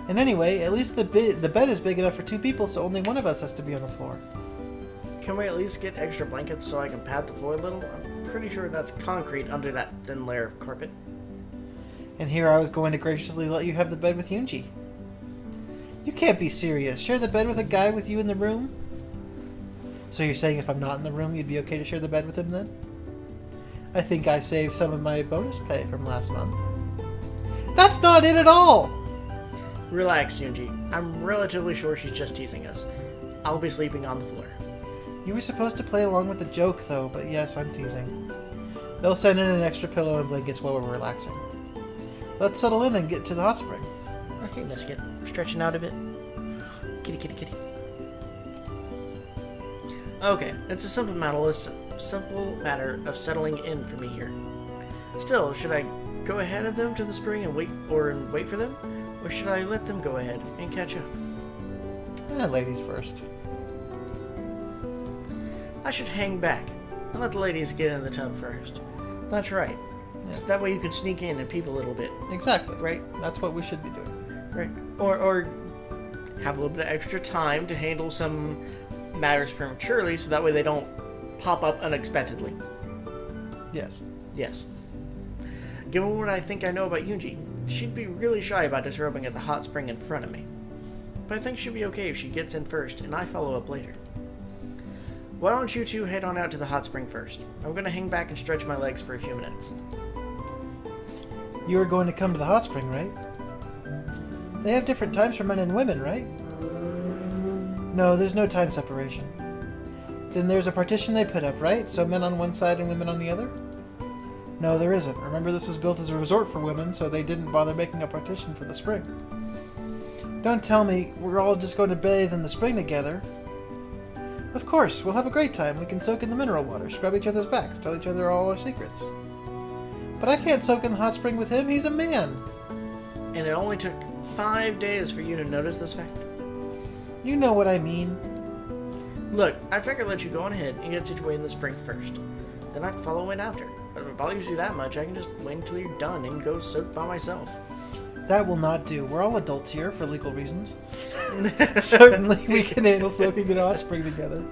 And anyway, at least the bed is big enough for 2 people, so only one of us has to be on the floor. Can we at least get extra blankets so I can pad the floor a little? I'm pretty sure that's concrete under that thin layer of carpet. And here I was going to graciously let you have the bed with Yoonji. You can't be serious. Share the bed with a guy with you in the room? So you're saying if I'm not in the room, you'd be okay to share the bed with him then? I think I saved some of my bonus pay from last month. That's not it at all! Relax, Yoonji. I'm relatively sure she's just teasing us. I'll be sleeping on the floor. You were supposed to play along with the joke, though, but yes, I'm teasing. They'll send in an extra pillow and blankets while we're relaxing. Let's settle in and get to the hot spring. Okay, biscuit. Stretching out a bit. Kitty, kitty, kitty. Okay, it's a simple matter of settling in for me here. Still, should I go ahead of them to the spring and wait for them? Or should I let them go ahead and catch up? Ladies first. I should hang back and let the ladies get in the tub first. That's right. Yeah. That way you can sneak in and peep a little bit. Exactly. Right? That's what we should be doing. Right. Or have a little bit of extra time to handle some matters prematurely so that way they don't pop up unexpectedly. Yes. Yes. Given what I think I know about Yoonji, she'd be really shy about disrobing at the hot spring in front of me. But I think she'll be okay if she gets in first and I follow up later. Why don't you two head on out to the hot spring first? I'm going to hang back and stretch my legs for a few minutes. You are going to come to the hot spring, right? They have different times for men and women, right? No, there's no time separation. Then there's a partition they put up, right? So men on one side and women on the other? No, there isn't. Remember, this was built as a resort for women, so they didn't bother making a partition for the spring. Don't tell me we're all just going to bathe in the spring together. Of course, we'll have a great time. We can soak in the mineral water, scrub each other's backs, tell each other all our secrets. But I can't soak in the hot spring with him. He's a man. And it only took 5 days for you to notice this fact? You know what I mean. Look, I figured I'd let you go on ahead and get situated in the spring first. Then I'd follow in after. But if it bothers you that much, I can just wait until you're done and go soak by myself. That will not do. We're all adults here for legal reasons. Certainly we can handle soaking in a hot spring together.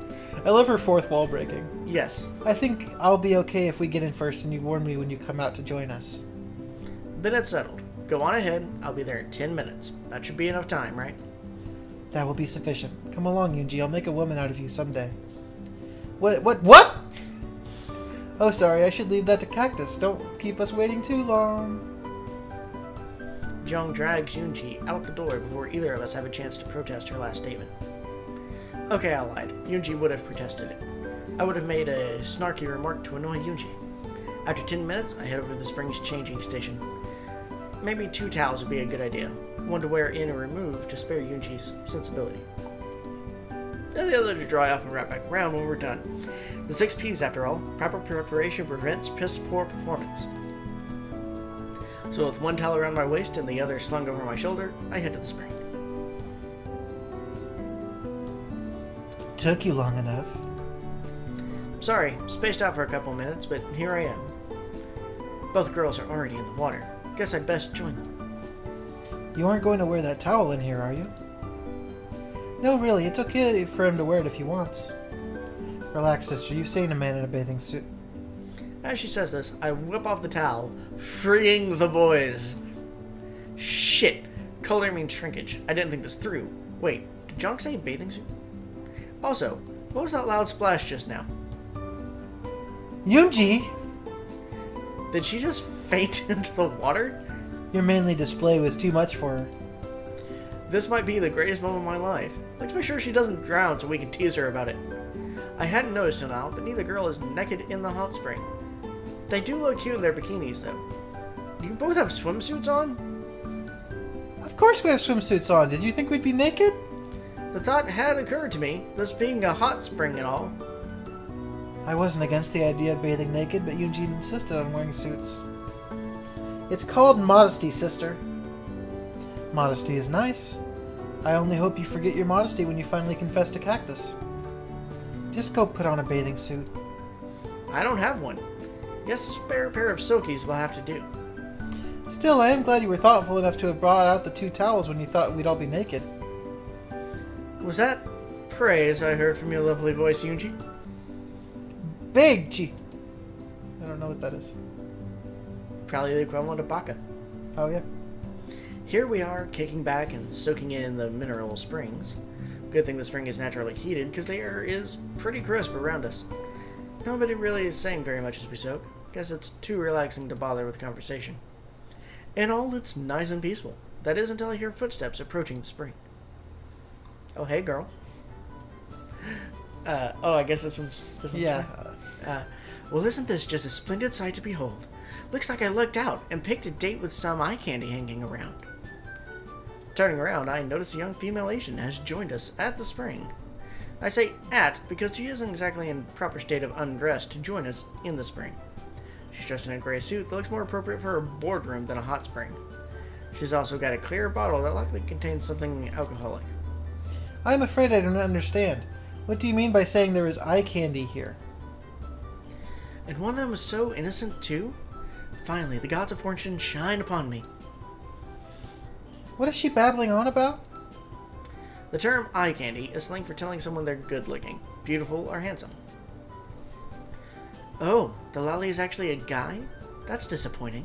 I love her fourth wall breaking. Yes. I think I'll be okay if we get in first and you warn me when you come out to join us. Then it's settled. Go on ahead. I'll be there in 10 minutes. That should be enough time, right? That will be sufficient. Come along, Yoonji. I'll make a woman out of you someday. What? Oh, sorry. I should leave that to Cactus. Don't keep us waiting too long. Jung drags Yoonji out the door before either of us have a chance to protest her last statement. Okay, I lied. Yoonji would have protested it. I would have made a snarky remark to annoy Yoonji. After 10 minutes, I head over to the spring's changing station. Maybe 2 towels would be a good idea. One to wear in or remove to spare Yoonji's sensibility. And the other to dry off and wrap back around when we're done. The 6 P's, after all. Proper preparation prevents piss-poor performance. So with one towel around my waist and the other slung over my shoulder, I head to the spring. Took you long enough. Sorry, spaced out for a couple minutes, but here I am. Both girls are already in the water. Guess I'd best join them. You aren't going to wear that towel in here, are you? No, really, it's okay for him to wear it if he wants. Relax, sister. You've seen a man in a bathing suit. As she says this, I whip off the towel, freeing the boys. Shit. Color means shrinkage. I didn't think this through. Wait, did Junk say bathing suit? Also, what was that loud splash just now? Yoonji! Did she just faint into the water? Your manly display was too much for her. This might be the greatest moment of my life. Let's make sure she doesn't drown so we can tease her about it. I hadn't noticed till now, but neither girl is naked in the hot spring. They do look cute in their bikinis, though. Do you both have swimsuits on? Of course we have swimsuits on. Did you think we'd be naked? The thought had occurred to me, this being a hot spring and all. I wasn't against the idea of bathing naked, but Yoonji insisted on wearing suits. It's called modesty, sister. Modesty is nice. I only hope you forget your modesty when you finally confess to Cactus. Just go put on a bathing suit. I don't have one. Guess a spare pair of silkies will have to do. Still, I am glad you were thoughtful enough to have brought out the 2 towels when you thought we'd all be naked. Was that praise I heard from your lovely voice, Yoonji? Big G. I don't know what that is. Probably the equivalent of baka. Oh, yeah. Here we are, kicking back and soaking in the mineral springs. Good thing the spring is naturally heated, because the air is pretty crisp around us. Nobody really is saying very much as we soak. Guess it's too relaxing to bother with conversation. In all, it's nice and peaceful. That is until I hear footsteps approaching the spring. Oh, hey, girl. I guess this one's Yeah. Well, isn't this just a splendid sight to behold? Looks like I lucked out and picked a date with some eye candy hanging around. Turning around, I notice a young female Asian has joined us at the spring. I say at because she isn't exactly in proper state of undress to join us in the spring. She's dressed in a gray suit that looks more appropriate for a boardroom than a hot spring. She's also got a clear bottle that likely contains something alcoholic. I'm afraid I don't understand. What do you mean by saying there is eye candy here? And one of them was so innocent, too? Finally, the gods of fortune shine upon me. What is she babbling on about? The term eye candy is slang for telling someone they're good-looking, beautiful, or handsome. Oh, the lolly is actually a guy? That's disappointing.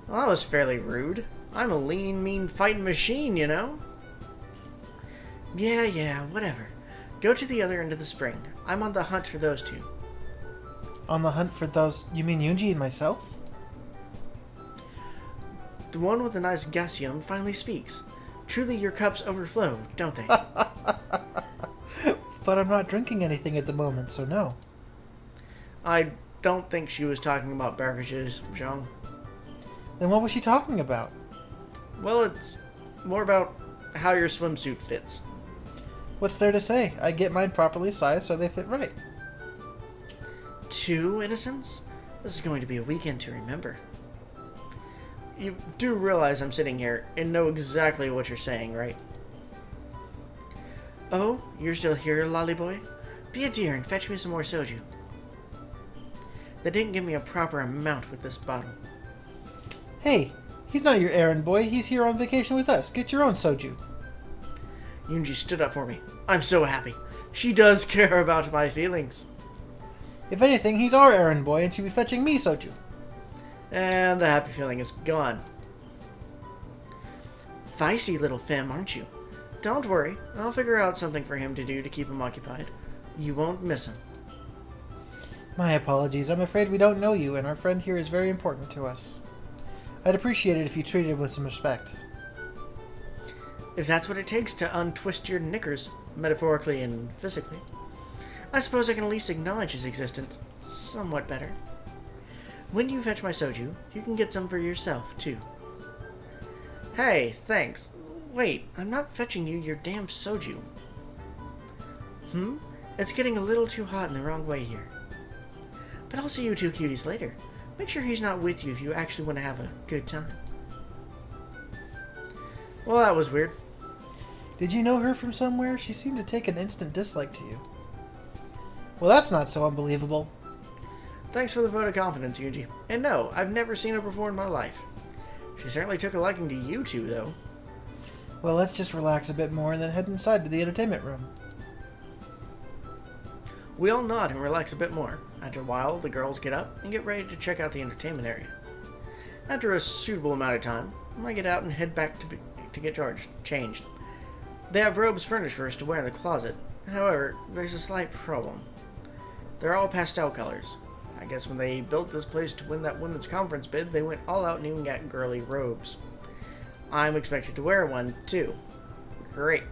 Well, that was fairly rude. I'm a lean, mean fighting machine, you know? Yeah, whatever. Go to the other end of the spring. I'm on the hunt for those 2. On the hunt for those... You mean Yoonji and myself? The one with the nice gasium finally speaks. Truly your cups overflow, don't they? But I'm not drinking anything at the moment, so no. I don't think she was talking about beverages, Zhang. Then what was she talking about? Well, it's more about how your swimsuit fits. What's there to say? I get mine properly sized so they fit right. 2 innocents? This is going to be a weekend to remember. You do realize I'm sitting here and know exactly what you're saying, right? Oh, you're still here, lolly boy? Be a dear and fetch me some more soju. They didn't give me a proper amount with this bottle. Hey, he's not your errand boy. He's here on vacation with us. Get your own soju. Yoonji stood up for me. I'm so happy. She does care about my feelings. If anything, he's our errand boy and should be fetching me soju. And the happy feeling is gone. Feisty little femme, aren't you? Don't worry. I'll figure out something for him to do to keep him occupied. You won't miss him. My apologies. I'm afraid we don't know you, and our friend here is very important to us. I'd appreciate it if you treated him with some respect. If that's what it takes to untwist your knickers, metaphorically and physically, I suppose I can at least acknowledge his existence somewhat better. When you fetch my soju, you can get some for yourself, too. Hey, thanks. Wait, I'm not fetching you your damn soju. It's getting a little too hot in the wrong way here. But I'll see you 2 cuties later. Make sure he's not with you if you actually want to have a good time. Well, that was weird. Did you know her from somewhere? She seemed to take an instant dislike to you. Well, that's not so unbelievable. Thanks for the vote of confidence, Yuji. And no, I've never seen her before in my life. She certainly took a liking to you 2, though. Well, let's just relax a bit more and then head inside to the entertainment room. We all nod and relax a bit more. After a while, the girls get up and get ready to check out the entertainment area. After a suitable amount of time, I get out and head back to get changed. They have robes furnished for us to wear in the closet. However, there's a slight problem. They're all pastel colors. I guess when they built this place to win that women's conference bid, they went all out and even got girly robes. I'm expected to wear one, too. Great.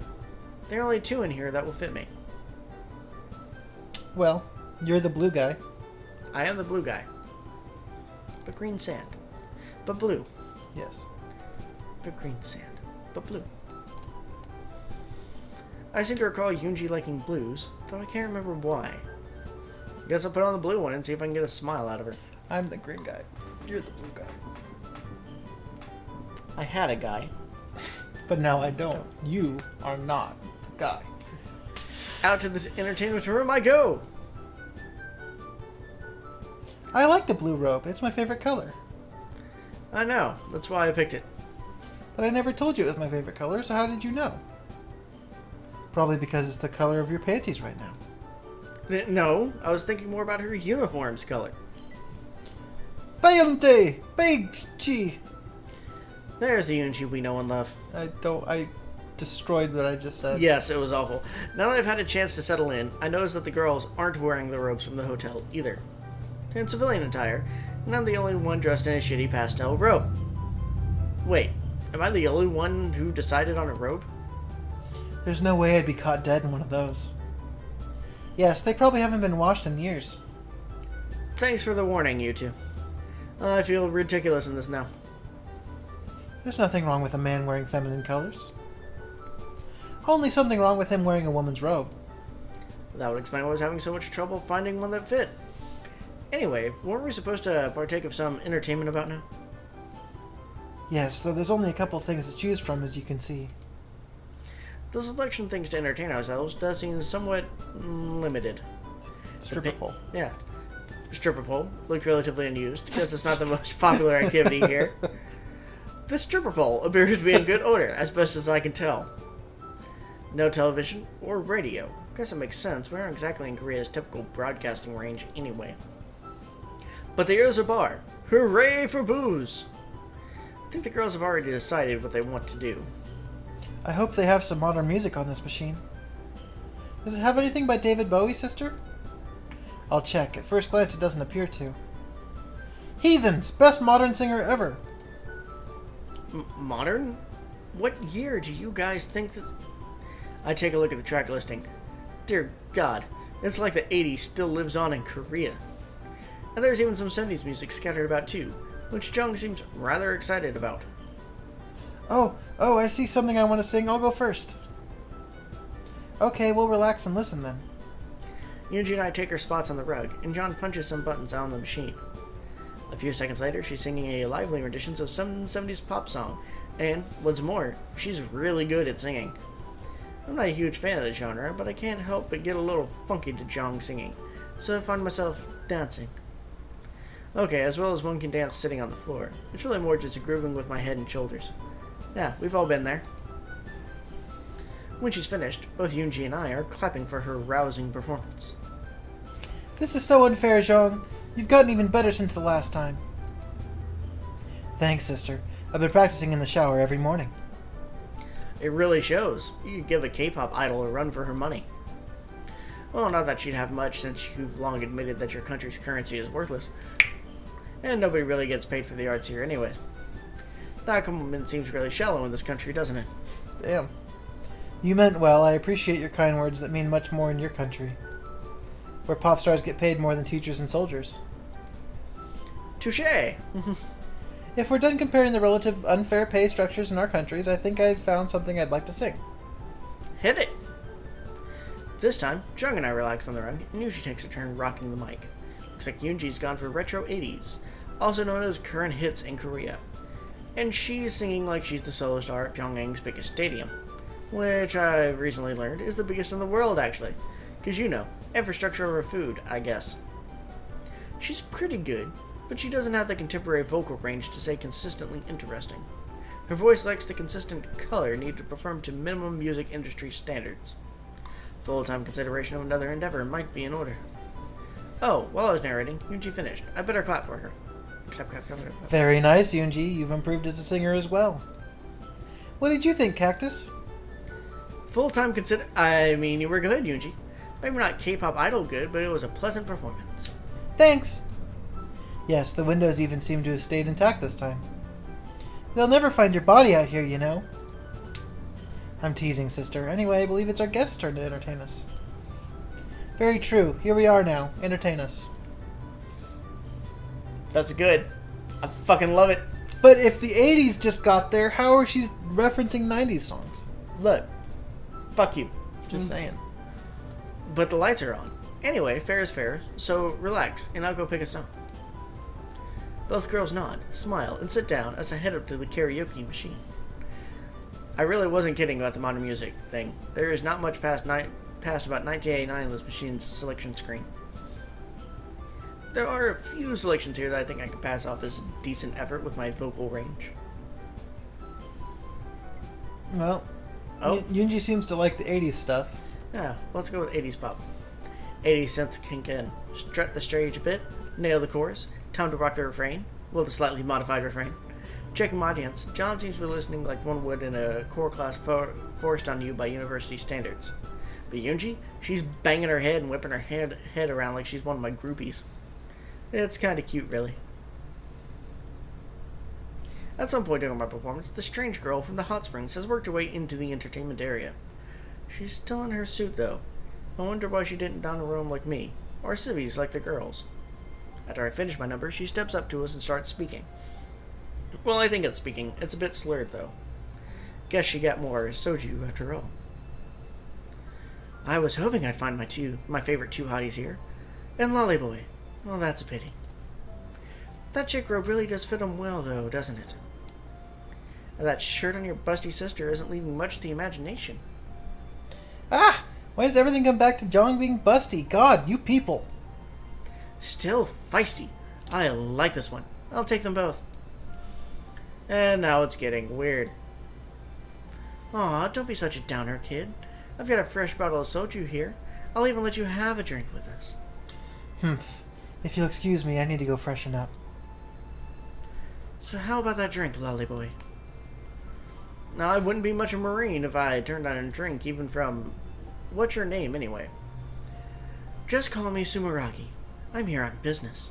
There are only 2 in here that will fit me. Well, you're the blue guy. I am the blue guy. But green sand. But blue. Yes. But green sand. But blue. I seem to recall Yoonji liking blues, though I can't remember why. Guess I'll put on the blue one and see if I can get a smile out of her. I'm the green guy. You're the blue guy. I had a guy. But now I don't. You are not the guy. Out to the entertainment room I go! I like the blue robe. It's my favorite color. I know. That's why I picked it. But I never told you it was my favorite color, so how did you know? Probably because it's the color of your panties right now. No, I was thinking more about her uniform's color. Bailte! Big G! There's the Yoonji we know and love. I destroyed what I just said. Yes, it was awful. Now that I've had a chance to settle in, I notice that the girls aren't wearing the robes from the hotel either. They're in civilian attire, and I'm the only one dressed in a shitty pastel robe. Wait, am I the only one who decided on a robe? There's no way I'd be caught dead in one of those. Yes, they probably haven't been washed in years. Thanks for the warning, you two. I feel ridiculous in this now. There's nothing wrong with a man wearing feminine colors. Only something wrong with him wearing a woman's robe. That would explain why I was having so much trouble finding one that fit. Anyway, weren't we supposed to partake of some entertainment about now? Yes, though there's only a couple things to choose from, as you can see. The selection of things to entertain ourselves does seem somewhat limited. Stripper pole. Yeah. Stripper pole. Looked relatively unused, because it's not the most popular activity here. The stripper pole appears to be in good order, as best as I can tell. No television or radio. Guess it makes sense. We aren't exactly in Korea's typical broadcasting range anyway. But there is a bar. Hooray for booze! I think the girls have already decided what they want to do. I hope they have some modern music on this machine. Does it have anything by David Bowie, sister? I'll check. At first glance, it doesn't appear to. Heathens! Best modern singer ever! Modern? What year do you guys think this... I take a look at the track listing. Dear God, it's like the 80s still lives on in Korea. And there's even some 70s music scattered about too, which Jung seems rather excited about. Oh, I see something I want to sing. I'll go first. Okay, we'll relax and listen then. Yoonji and I take our spots on the rug, and John punches some buttons on the machine. A few seconds later, she's singing a lively rendition of some 70s pop song, and, what's more, she's really good at singing. I'm not a huge fan of the genre, but I can't help but get a little funky to Jong singing, so I find myself dancing. Okay, as well as one can dance sitting on the floor. It's really more just grooving with my head and shoulders. Yeah, we've all been there. When she's finished, both Yoonji and I are clapping for her rousing performance. This is so unfair, Zhong. You've gotten even better since the last time. Thanks, sister. I've been practicing in the shower every morning. It really shows. You could give a K-pop idol a run for her money. Well, not that she'd have much, since you've long admitted that your country's currency is worthless. And nobody really gets paid for the arts here anyway. That compliment seems really shallow in this country, doesn't it? Damn. You meant well. I appreciate your kind words that mean much more in your country, where pop stars get paid more than teachers and soldiers. Touché! If we're done comparing the relative unfair pay structures in our countries, I think I've found something I'd like to sing. Hit it! This time, Jung and I relax on the rug, and Yuji takes a turn rocking the mic. Looks like Yoonji's gone for retro 80s, also known as current hits in Korea. And she's singing like she's the solo star at Pyongyang's biggest stadium, which I've recently learned is the biggest in the world, actually. Because you know, infrastructure over food, I guess. She's pretty good, but she doesn't have the contemporary vocal range to stay consistently interesting. Her voice lacks the consistent color needed to perform to minimum music industry standards. Full-time consideration of another endeavor might be in order. Oh, while I was narrating, Yoonji finished. I better clap for her. Clap, clap, clap, clap, clap. Very nice, Yoonji. You've improved as a singer as well. What did you think, Cactus? Full-time I mean, you were good, Yoonji. Maybe not K-pop idol good, but it was a pleasant performance. Thanks. Yes, the windows even seem to have stayed intact this time. They'll never find your body out here, you know. I'm teasing, sister. Anyway, I believe it's our guest's turn to entertain us. Very true. Here we are now. Entertain us. That's good. I fucking love it. But if the 80s just got there, how are she referencing 90s songs? Look. Fuck you. Just saying. But the lights are on. Anyway, fair is fair, so relax, and I'll go pick a song. Both girls nod, smile, and sit down as I head up to the karaoke machine. I really wasn't kidding about the modern music thing. There is not much past about 1989 on this machine's selection screen. There are a few selections here that I think I can pass off as a decent effort with my vocal range. Well, Oh. Yoonji seems to like the 80s stuff. Yeah, let's go with 80s pop. 80s synth kink in. Strut the stage a bit, nail the chorus, time to rock the refrain, well, the slightly modified refrain. Checking my audience, John seems to be listening like one would in a core class forced on you by university standards. But Yoonji, she's banging her head and whipping her head around like she's one of my groupies. It's kind of cute, really. At some point during my performance, the strange girl from the hot springs has worked her way into the entertainment area. She's still in her suit, though. I wonder why she didn't don a robe like me, or civvies like the girls. After I finish my number, she steps up to us and starts speaking. Well, I think it's speaking. It's a bit slurred, though. Guess she got more soju after all. I was hoping I'd find my favorite two hotties here. And Lollyboy. Well, that's a pity. That chick robe really does fit him well, though, doesn't it? And that shirt on your busty sister isn't leaving much to the imagination. Ah! Why does everything come back to Jong being busty? God, you people! Still feisty. I like this one. I'll take them both. And now it's getting weird. Aw, don't be such a downer, kid. I've got a fresh bottle of soju here. I'll even let you have a drink with us. Humph. If you'll excuse me, I need to go freshen up. So how about that drink, Lollyboy? Now, I wouldn't be much a Marine if I turned down a drink, even from... What's your name, anyway? Just call me Sumeragi. I'm here on business.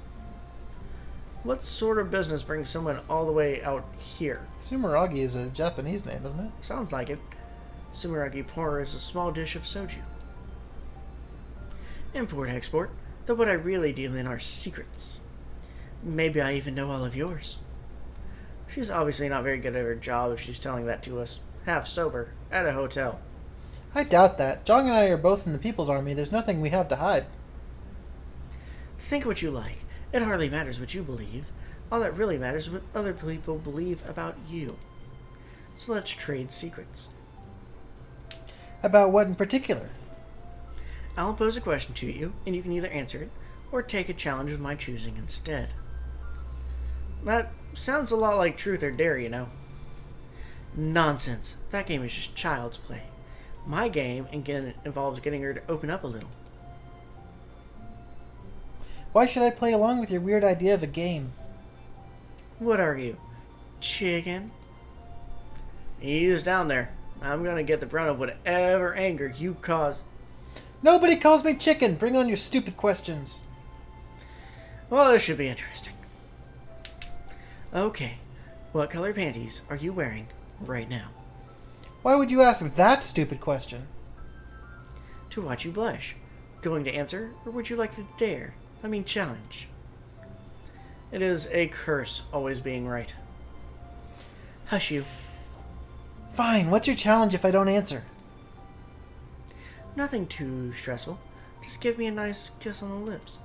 What sort of business brings someone all the way out here? Sumeragi is a Japanese name, isn't it? Sounds like it. Sumeragi pour is a small dish of soju. Import-export, though what I really deal in are secrets. Maybe I even know all of yours. She's obviously not very good at her job if she's telling that to us, half sober, at a hotel. I doubt that. Jong and I are both in the People's Army. There's nothing we have to hide. Think what you like. It hardly matters what you believe. All that really matters is what other people believe about you. So let's trade secrets. About what in particular? I'll pose a question to you, and you can either answer it, or take a challenge of my choosing instead. That sounds a lot like Truth or Dare, you know. Nonsense. That game is just child's play. My game involves getting her to open up a little. Why should I play along with your weird idea of a game? What are you? Chicken? Ease down there. I'm gonna get the brunt of whatever anger you cause. Nobody calls me chicken! Bring on your stupid questions. Well, this should be interesting. Okay. What color panties are you wearing right now? Why would you ask that stupid question? To watch you blush. Going to answer, or would you like to dare? Challenge. It is a curse always being right. Hush you. Fine, what's your challenge if I don't answer? Nothing too stressful. Just give me a nice kiss on the lips.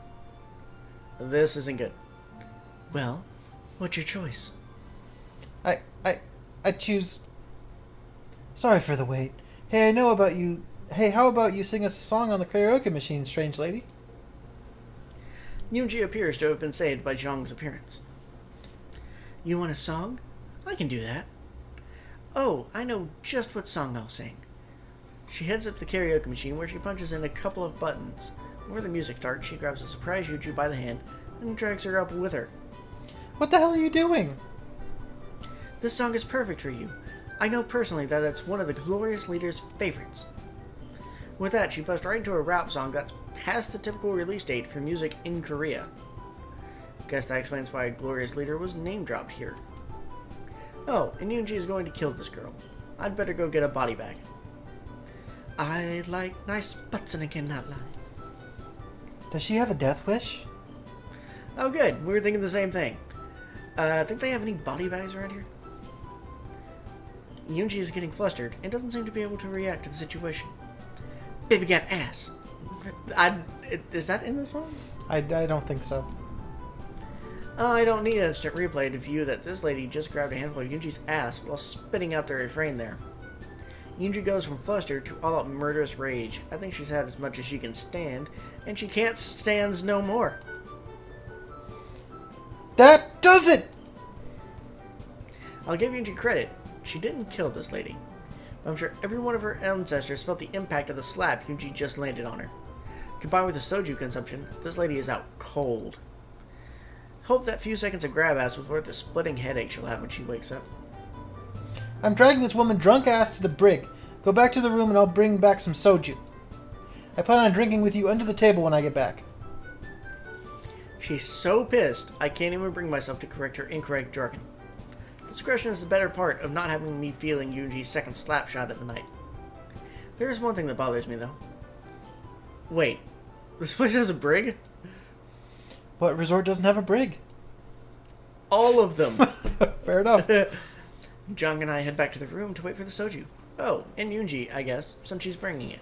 This isn't good. Well, what's your choice? I choose... Sorry for the wait. Hey, I know about you... Hey, how about you sing us a song on the karaoke machine, strange lady? Yoonji appears to have been saved by Jong's appearance. You want a song? I can do that. Oh, I know just what song I'll sing. She heads up to the karaoke machine where she punches in a couple of buttons. Before the music starts, she grabs a surprise Yuji by the hand and drags her up with her. What the hell are you doing? This song is perfect for you. I know personally that it's one of the Glorious Leader's favorites. With that, she busts right into a rap song that's past the typical release date for music in Korea. Guess that explains why Glorious Leader was name-dropped here. Oh, and Yoonji is going to kill this girl. I'd better go get a body bag. I like nice butts and I cannot lie. Does she have a death wish? Oh good, we were thinking the same thing. Think they have any body bags around here? Yoonji is getting flustered and doesn't seem to be able to react to the situation. Baby got ass. Is that in the song? I don't think so. I don't need an instant replay to view that this lady just grabbed a handful of Yoonji's ass while spitting out the refrain there. Yoonji goes from fluster to all-out murderous rage. I think she's had as much as she can stand, and she can't stands no more. That does it! I'll give Yoonji credit. She didn't kill this lady. But I'm sure every one of her ancestors felt the impact of the slap Yoonji just landed on her. Combined with the soju consumption, this lady is out cold. Hope that few seconds of grab ass was worth the splitting headache she'll have when she wakes up. I'm dragging this woman drunk ass to the brig. Go back to the room and I'll bring back some soju. I plan on drinking with you under the table when I get back. She's so pissed, I can't even bring myself to correct her incorrect jargon. Discretion is the better part of not having me feeling Yoonji's second slap shot at the night. There is one thing that bothers me, though. Wait, this place has a brig? What resort doesn't have a brig? All of them! Fair enough. Jung and I head back to the room to wait for the soju. Oh, and Yoonji, I guess, since she's bringing it.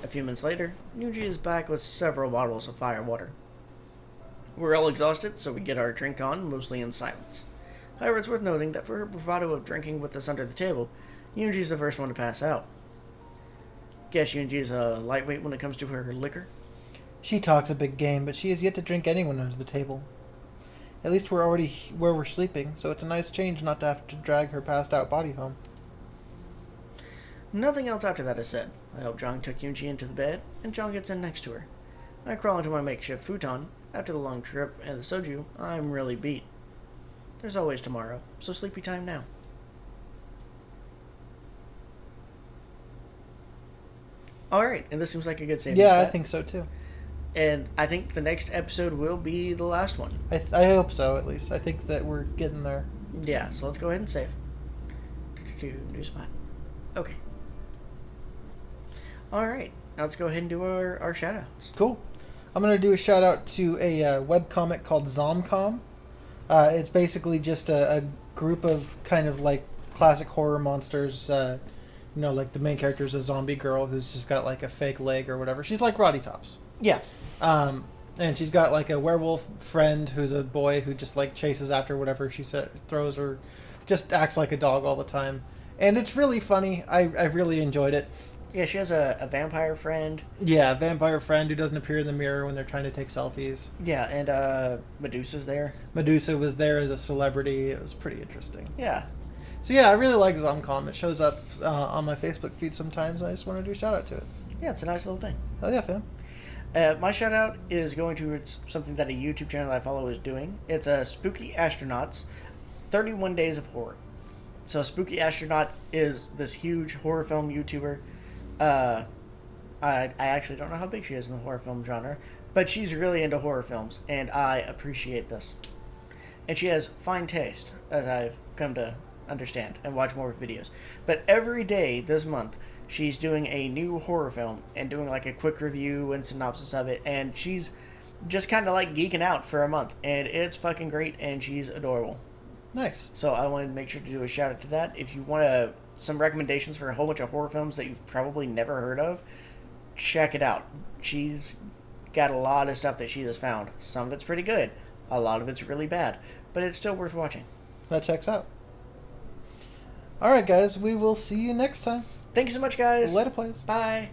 A few minutes later, Yoonji is back with several bottles of fire water. We're all exhausted, so we get our drink on, mostly in silence. However, it's worth noting that for her bravado of drinking with us under the table, Yoonji's the first one to pass out. Guess Yoonji's a lightweight when it comes to her liquor. She talks a big game, but she has yet to drink anyone under the table. At least we're already where we're sleeping, so it's a nice change not to have to drag her passed out body home. Nothing else after that is said. I help Jung tuck Yoonji into the bed, and Jung gets in next to her. I crawl into my makeshift futon. After the long trip and the soju, I'm really beat. There's always tomorrow, so sleepy time now. Alright, and this seems like a good saving Yeah, spot. I think so too. And I think the next episode will be the last one. I hope so, at least. I think that we're getting there. Yeah, so let's go ahead and save. New spot. Okay. Alright, now let's go ahead and do our shoutouts. Cool. I'm going to do a shout out to a webcomic called Zomcom. It's basically just a group of kind of like classic horror monsters. Like the main character is a zombie girl who's just got like a fake leg or whatever. She's like Roddy Tops. Yeah. And she's got like a werewolf friend who's a boy who just like chases after whatever she throws, or just acts like a dog all the time. And it's really funny. I really enjoyed it. Yeah, she has a vampire friend. Yeah, a vampire friend who doesn't appear in the mirror when they're trying to take selfies. Yeah, and Medusa's there. Medusa was there as a celebrity. It was pretty interesting. Yeah. So yeah, I really like Zomcom. It shows up on my Facebook feed sometimes. I just want to do a shout out to it. Yeah, it's a nice little thing. Hell yeah, fam. My shout out is going to something that a YouTube channel I follow is doing. It's Spookyastronauts 31 Days of Horror. So Spookyastronaut is this huge horror film YouTuber. I actually don't know how big she is in the horror film genre, but she's really into horror films, and I appreciate this. And she has fine taste, as I've come to understand and watch more videos. But every day this month, she's doing a new horror film and doing like a quick review and synopsis of it, and she's just kind of like geeking out for a month, and it's fucking great, and she's adorable. Nice. So I wanted to make sure to do a shout out to that. If you want some recommendations for a whole bunch of horror films that you've probably never heard of, check it out. She's got a lot of stuff that she has found. Some of it's pretty good. A lot of it's really bad. But it's still worth watching. That checks out. Alright guys, we will see you next time. Thank you so much, guys. Later, plays. Bye.